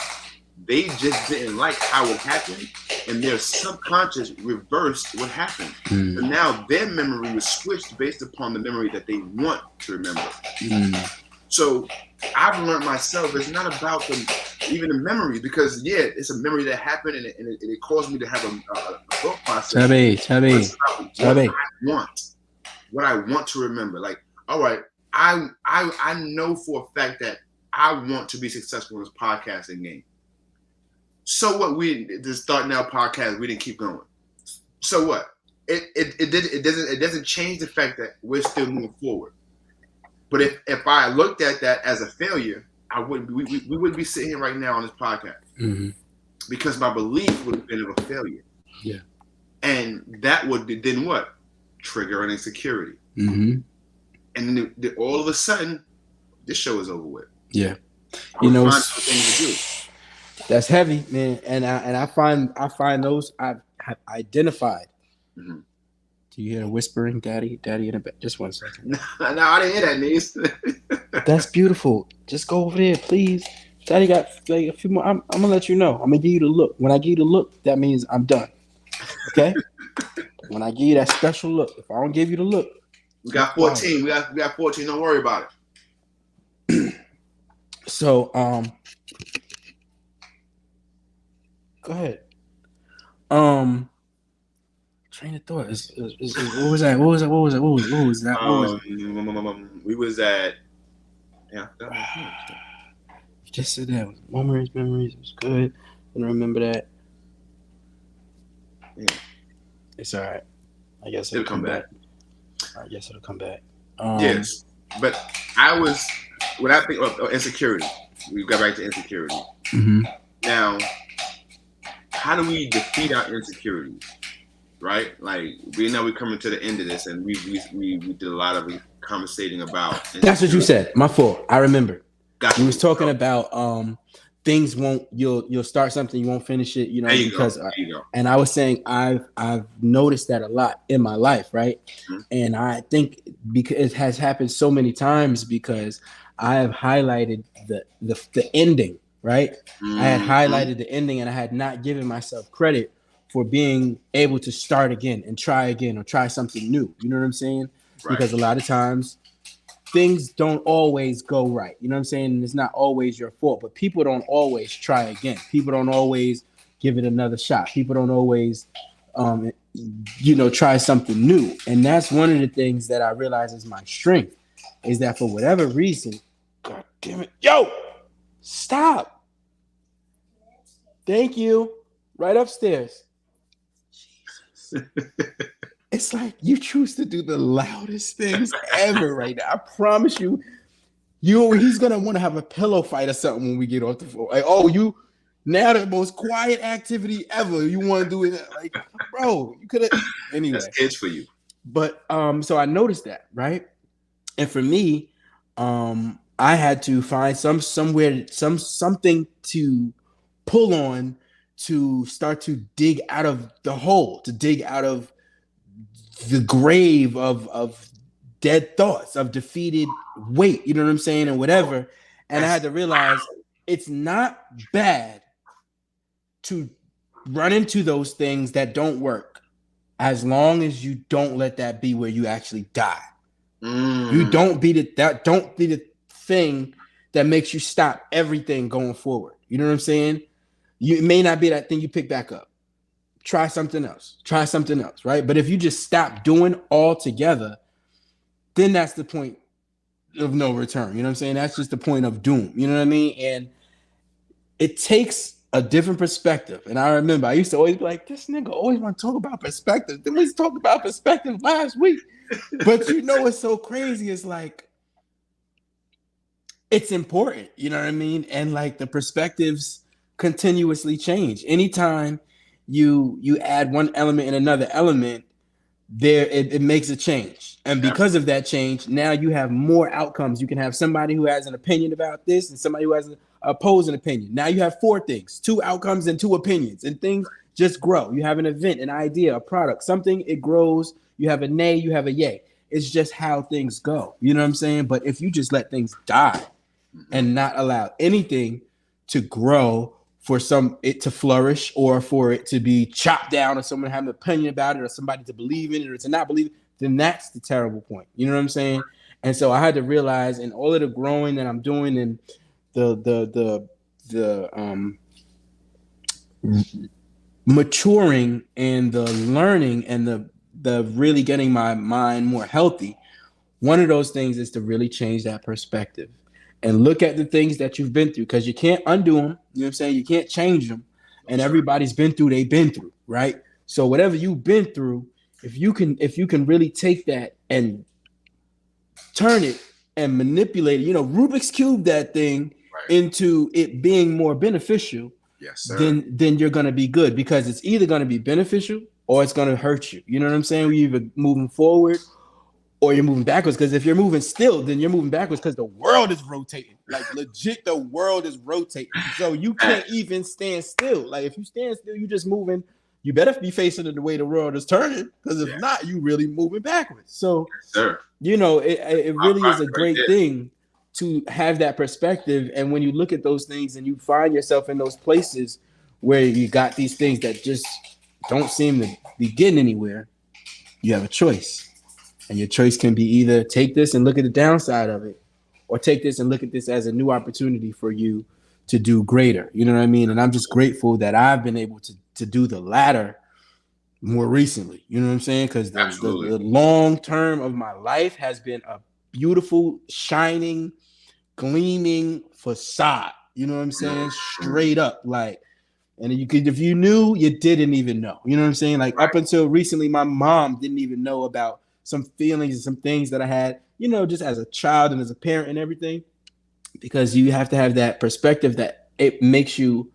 [SPEAKER 1] They just didn't like how it happened, and their subconscious reversed what happened. So now their memory was switched based upon the memory that they want to remember. So I've learned myself, it's not about even the memory, because it's a memory that happened, and it caused me to have a thought process. What I want to remember. Like, all right, I know for a fact that I want to be successful in this podcasting game. So what? We just starting our podcast. We didn't keep going. So what? It doesn't change the fact that we're still moving forward. But if I looked at that as a failure, I wouldn't. We wouldn't be sitting here right now on this podcast because my belief would have been of a failure.
[SPEAKER 2] Yeah.
[SPEAKER 1] And that would then what? Trigger an insecurity.
[SPEAKER 2] And
[SPEAKER 1] then all of a sudden, this show is over with.
[SPEAKER 2] Yeah.
[SPEAKER 1] You know, find things to do.
[SPEAKER 2] That's heavy, man. And I find those I've identified.
[SPEAKER 1] Mm-hmm.
[SPEAKER 2] Do you hear the whispering, Daddy in the back? Just 1 second.
[SPEAKER 1] No, I didn't hear that, niece.
[SPEAKER 2] That's beautiful. Just go over there, please. Daddy got like a few more. I'm gonna let you know. I'm gonna give you the look. When I give you the look, that means I'm done. Okay? When I give you that special look, if I don't give you the look,
[SPEAKER 1] we got 14. We got 14. Don't worry about it.
[SPEAKER 2] So go ahead. Train of thought. What was that? What was that?
[SPEAKER 1] We was at. Yeah.
[SPEAKER 2] You just said that. Memories. It was good. I don't remember that.
[SPEAKER 1] Yeah.
[SPEAKER 2] It's all right. I guess it'll come back. I guess it'll come back.
[SPEAKER 1] Yes, but when I think of insecurity, we got back to insecurity.
[SPEAKER 2] Mm-hmm.
[SPEAKER 1] Now, how do we defeat our insecurities? Right? Like, we know we're coming to the end of this, and we did a lot of conversating about.
[SPEAKER 2] That's what you said. My fault. I remember.
[SPEAKER 1] Gotcha.
[SPEAKER 2] You was talking about things won't. You'll start something, you won't finish it. You know, because and I was saying I've noticed that a lot in my life, right? Mm-hmm. And I think because it has happened so many times because I have highlighted the ending, right? Mm-hmm. I had highlighted the ending, and I had not given myself credit for being able to start again and try again or try something new. You know what I'm saying? Right. Because a lot of times things don't always go right. You know what I'm saying? And it's not always your fault, but people don't always try again. People don't always give it another shot. People don't always, try something new. And that's one of the things that I realize is my strength is that for whatever reason, God damn it. Yo, stop. Thank you. Right upstairs. It's like you choose to do the loudest things ever right now. I promise you, he's gonna want to have a pillow fight or something when we get off the floor. Like, you now the most quiet activity ever. You want to do it? Like, bro, you could have. Anyway,
[SPEAKER 1] that's kids for you.
[SPEAKER 2] But so I noticed that, right? And for me, I had to find something to pull on to start to dig out of the hole, to dig out of the grave of dead thoughts, of defeated weight, you know what I'm saying, and whatever. And I had to realize it's not bad to run into those things that don't work as long as you don't let that be where you actually die. You don't be the thing that makes you stop everything going forward. You know what I'm saying? It may not be that thing you pick back up. Try something else, right? But if you just stop doing altogether, then that's the point of no return. You know what I'm saying? That's just the point of doom. You know what I mean? And it takes a different perspective. And I remember I used to always be like, this nigga always want to talk about perspective. Then we talked about perspective last week. But you know what's so crazy is like, it's important. You know what I mean? And like the perspectives continuously change. Anytime you add one element and another element, it makes a change. And because of that change, now you have more outcomes. You can have somebody who has an opinion about this and somebody who has an opposing opinion. Now you have 4 things, 2 outcomes and 2 opinions, and things just grow. You have an event, an idea, a product, something, it grows. You have a nay, you have a yay. It's just how things go. You know what I'm saying? But if you just let things die and not allow anything to grow, for it to flourish or for it to be chopped down or someone have an opinion about it or somebody to believe in it or to not believe it, then that's the terrible point. You know what I'm saying? And so I had to realize in all of the growing that I'm doing and the maturing and the learning and the really getting my mind more healthy, one of those things is to really change that perspective. And look at the things that you've been through because you can't undo them. You know what I'm saying? You can't change them. and everybody's been through, they've been through, right? So whatever you've been through, if you can really take that and turn it and manipulate it, Rubik's cube that thing into it being more beneficial,
[SPEAKER 1] yes, sir.
[SPEAKER 2] then you're gonna be good, because it's either gonna be beneficial or it's gonna hurt you. You know what I'm saying? We're either moving forward or you're moving backwards. Because if you're moving still, then you're moving backwards because the world is rotating. Like legit, the world is rotating. So you can't even stand still. Like if you stand still, you just moving. You better be facing it the way the world is turning, because if not, you really moving backwards. So,
[SPEAKER 1] sir.
[SPEAKER 2] It really is a great thing to have that perspective. And when you look at those things and you find yourself in those places where you got these things that just don't seem to be getting anywhere, you have a choice. And your choice can be either take this and look at the downside of it, or take this and look at this as a new opportunity for you to do greater. You know what I mean? And I'm just grateful that I've been able to do the latter more recently. You know what I'm saying? Because the long term of my life has been a beautiful, shining, gleaming facade. You know what I'm saying? Straight up. Like, and if you knew, you didn't even know. You know what I'm saying? Like up until recently, my mom didn't even know about some feelings and some things that I had, just as a child and as a parent and everything, because you have to have that perspective that it makes you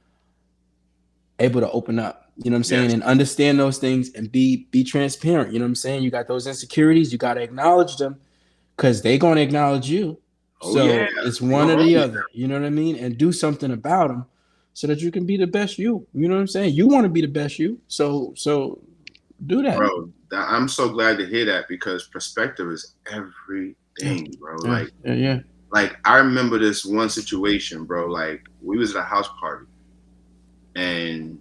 [SPEAKER 2] able to open up, you know what I'm saying? Yes. And understand those things and be transparent. You know what I'm saying? You got those insecurities, you got to acknowledge them, because they're going to acknowledge you. It's one or the other, you know what I mean? And do something about them so that you can be the best you. You know what I'm saying? You want to be the best you. So do that.
[SPEAKER 1] Bro, I'm so glad to hear that, because perspective is everything, bro. Like I remember this one situation, bro. Like we was at a house party and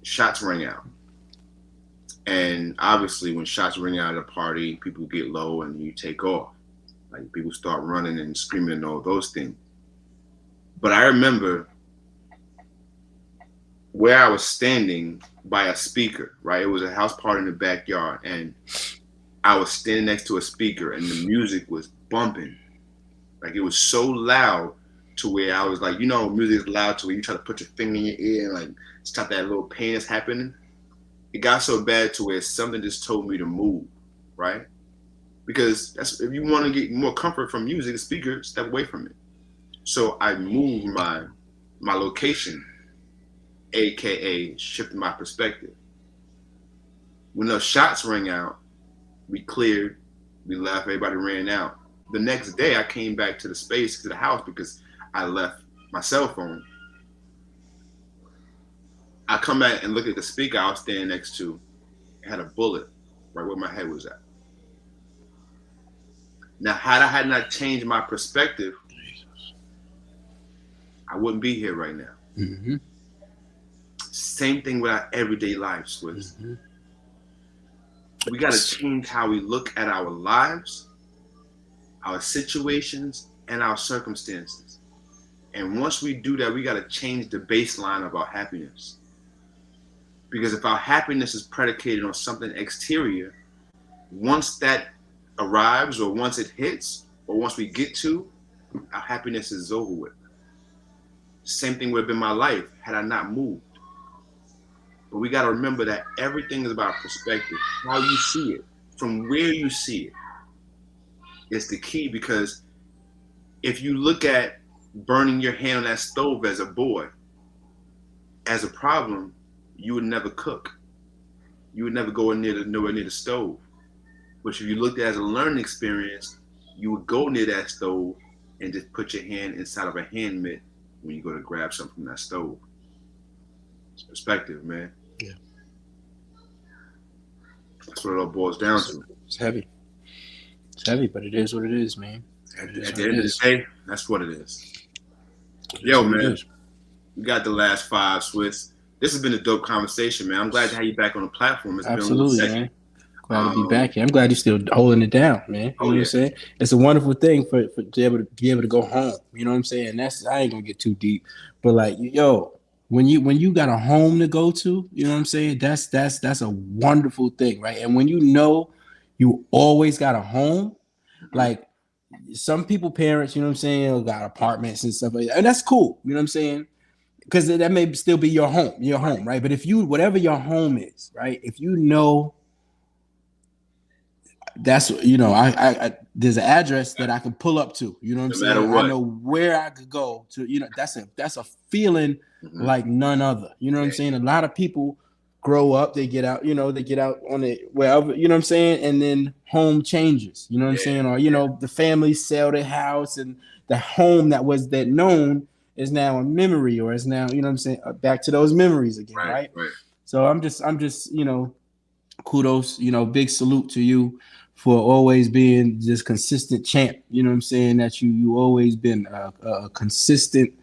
[SPEAKER 1] shots rang out. And obviously when shots ring out at a party, people get low and you take off. Like people start running and screaming and all those things. But I remember where I was standing by a speaker, right? It was a house party in the backyard, and I was standing next to a speaker, and the music was bumping. Like it was so loud to where I was like, music is loud to where you try to put your finger in your ear and like stop that little pain that's happening. It got so bad to where something just told me to move, right? Because if you want to get more comfort from music, the speaker, step away from it. So I moved my location, AKA shifted my perspective. When those shots rang out, we cleared, we left, everybody ran out. The next day I came back to the house, because I left my cell phone. I come back and look at the speaker I was standing next to. It had a bullet right where my head was at. Now, had I not changed my perspective, I wouldn't be here right now. Mm-hmm. Same thing with our everyday lives, Swiss. Mm-hmm. We got to change how we look at our lives, our situations, and our circumstances. And once we do that, we got to change the baseline of our happiness. Because if our happiness is predicated on something exterior, once that arrives, or once it hits, or once we get to, our happiness is over with. Same thing would have been my life had I not moved. But we got to remember that everything is about perspective, how you see it, from where you see it. It's the key, because if you look at burning your hand on that stove as a boy, as a problem, you would never cook. You would never go nowhere near the stove. But if you looked at it as a learning experience, you would go near that stove and just put your hand inside of a hand mitt when you go to grab something from that stove. It's perspective, man. Yeah. That's what it all boils down to.
[SPEAKER 2] It's heavy. It's heavy, but it is what it is, man.
[SPEAKER 1] At the end of the day, that's what it is. Yo, man, we got the last 5, Swiss. This has been a dope conversation, man. I'm glad to have you back on the platform. It's
[SPEAKER 2] absolutely, been a second. Man. Glad to be back here. I'm glad you're still holding it down, man. You know what I'm saying? It's a wonderful thing for to be able to go home. You know what I'm saying? I ain't gonna get too deep, but like, yo, when you got a home to go to, you know what I'm saying? That's a wonderful thing, right? And when you always got a home, like some parents, you know what I'm saying, got apartments and stuff like that, and that's cool. You know what I'm saying? because that may still be your home, right? But if you, whatever your home is, right? If you know that's, I there's an address that I can pull up to, you know what I'm
[SPEAKER 1] No matter
[SPEAKER 2] saying? I
[SPEAKER 1] what.
[SPEAKER 2] know where I could go to, that's a feeling like none other. You know what I'm saying? A lot of people grow up, they get out, they get out on it wherever, you know what I'm saying? And then home changes, you know what I'm saying? Or, the family sell their house and the home that was that known is now a memory, or is now, you know what I'm saying, back to those memories again, right? So I'm just, kudos, big salute to you for always being just consistent champ. You know what I'm saying? That you always been a consistent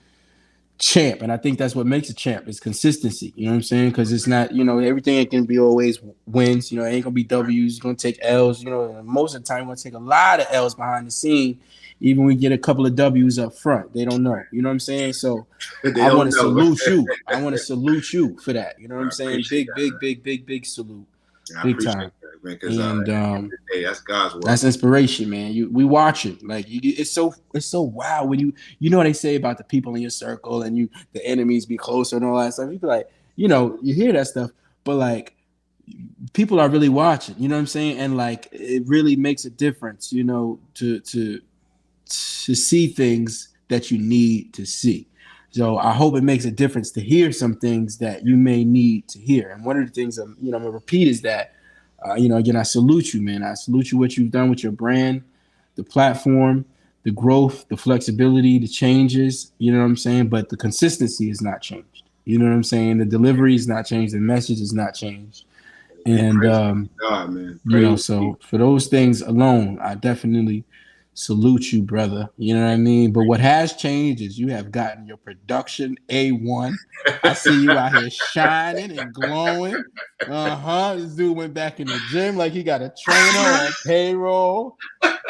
[SPEAKER 2] champ, and I think that's what makes a champ is consistency. You know what I'm saying? Because it's not, everything ain't gonna be always wins. It ain't gonna be W's. You're gonna take L's. And most of the time, you're gonna take a lot of L's behind the scene. Even when we get a couple of W's up front, they don't know. You know what I'm saying? So I want to salute you. I want to salute you for that. You know what I'm saying? Big, big salute.
[SPEAKER 1] I
[SPEAKER 2] Big
[SPEAKER 1] appreciate
[SPEAKER 2] time.
[SPEAKER 1] that, man, because hey, that's God's work.
[SPEAKER 2] That's inspiration, man. We watch it. Like it's so wild when you know what they say about the people in your circle and the enemies be closer and all that stuff. You be like, you hear that stuff, but like people are really watching. You know what I'm saying? And like it really makes a difference. To see things that you need to see. So I hope it makes a difference to hear some things that you may need to hear. And one of the things I'm gonna repeat is that, again, I salute you, man. I salute you what you've done with your brand, the platform, the growth, the flexibility, the changes. You know what I'm saying? But the consistency is not changed. You know what I'm saying? The delivery is not changed. The message is not changed. And
[SPEAKER 1] God, man.
[SPEAKER 2] So for those things alone, I definitely salute you, brother. You know what I mean? But what has changed is you have gotten your production A1. I see you out here shining and glowing. This dude went back in the gym like he got a trainer on payroll.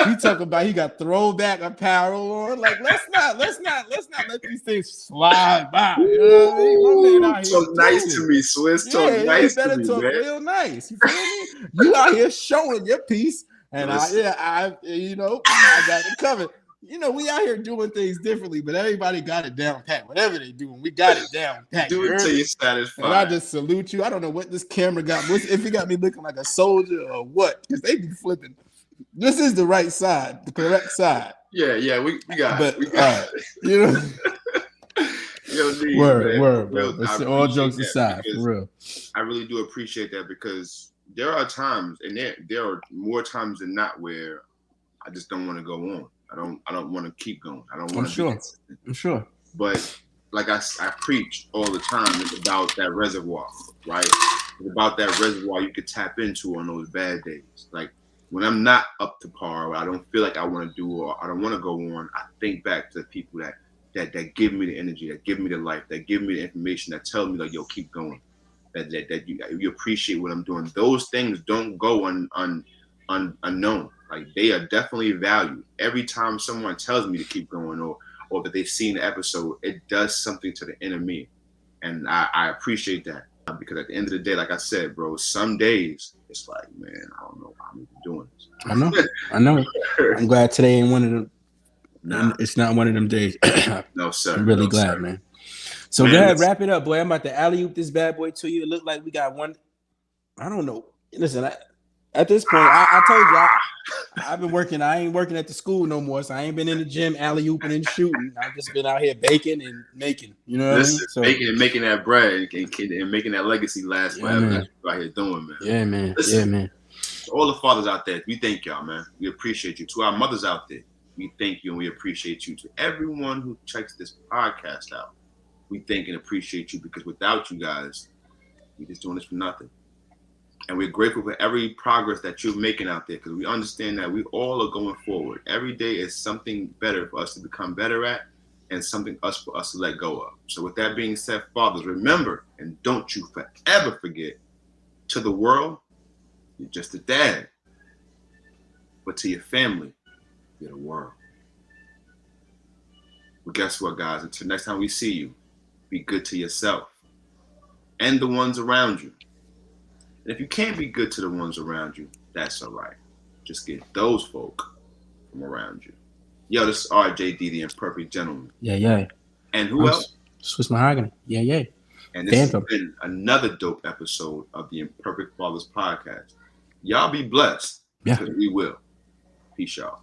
[SPEAKER 2] He talking about he got throwback apparel on. Like, let's not let these things slide by. You know what I mean? My man out here
[SPEAKER 1] talk nice to me, Swiss.
[SPEAKER 2] Talk
[SPEAKER 1] nice to me,
[SPEAKER 2] talk
[SPEAKER 1] man.
[SPEAKER 2] real nice. You feel me? You out here showing your piece, and I got it covered. We out here doing things differently, but everybody got it down pat. Whatever they doing, we got it down pat.
[SPEAKER 1] Do it till you're satisfied.
[SPEAKER 2] And I just salute you. I don't know what this camera got. If it got me looking like a soldier or what, because they be flipping. This is the right side, the correct side.
[SPEAKER 1] Yeah, we got
[SPEAKER 2] it.
[SPEAKER 1] We got
[SPEAKER 2] Word, bro. But all jokes aside, for real.
[SPEAKER 1] I really do appreciate that because there are times, and there are more times than not where I just don't want to go on. I don't want to keep going. I don't want to be consistent.
[SPEAKER 2] I'm sure.
[SPEAKER 1] But like I preach all the time, it's about that reservoir, right? It's about that reservoir you could tap into on those bad days. Like when I'm not up to par, or I don't feel like I want to do, or I don't want to go on, I think back to the people that give me the energy, that give me the life, that give me the information, that tell me like, yo, keep going. That you appreciate what I'm doing. Those things don't go unknown. Like they are definitely valued. Every time someone tells me to keep going, or that they've seen the episode, it does something to the inner me, and I appreciate that because at the end of the day, like I said, bro, some days it's like, man, I don't know why I'm even doing this.
[SPEAKER 2] I know. I'm glad today ain't one of them. Nah. It's not one of them days.
[SPEAKER 1] No, sir.
[SPEAKER 2] I'm really glad, man. So go ahead, wrap it up, boy. I'm about to alley-oop this bad boy to you. It looked like we got one. I don't know. Listen, at this point, I told you I've been working. I ain't working at the school no more, so I ain't been in the gym alley-ooping and shooting. I've just been out here baking and making. You know what I mean? So,
[SPEAKER 1] baking and making that bread and making that legacy last forever. That's what you're out here doing, man.
[SPEAKER 2] Yeah, man.
[SPEAKER 1] Listen,
[SPEAKER 2] man.
[SPEAKER 1] To all the fathers out there, we thank y'all, man. We appreciate you. To our mothers out there, we thank you and we appreciate you. To everyone who checks this podcast out, we thank and appreciate you because without you guys, we're just doing this for nothing. And we're grateful for every progress that you're making out there because we understand that we all are going forward. Every day is something better for us to become better at and something for us to let go of. So with that being said, fathers, remember and don't you forever forget, to the world, you're just a dad. But to your family, you're the world. Well, guess what, guys? Until next time we see you, be good to yourself and the ones around you. And if you can't be good to the ones around you, that's all right. Just get those folk from around you. Yo, this is RJD, the Imperfect Gentleman.
[SPEAKER 2] Yeah.
[SPEAKER 1] And who else?
[SPEAKER 2] Swiss Mahogany. Yeah, yeah.
[SPEAKER 1] And this
[SPEAKER 2] Phantom.
[SPEAKER 1] has been another dope episode of the Imperfect Fathers podcast. Y'all be blessed,
[SPEAKER 2] Yeah.
[SPEAKER 1] because we will. Peace, y'all.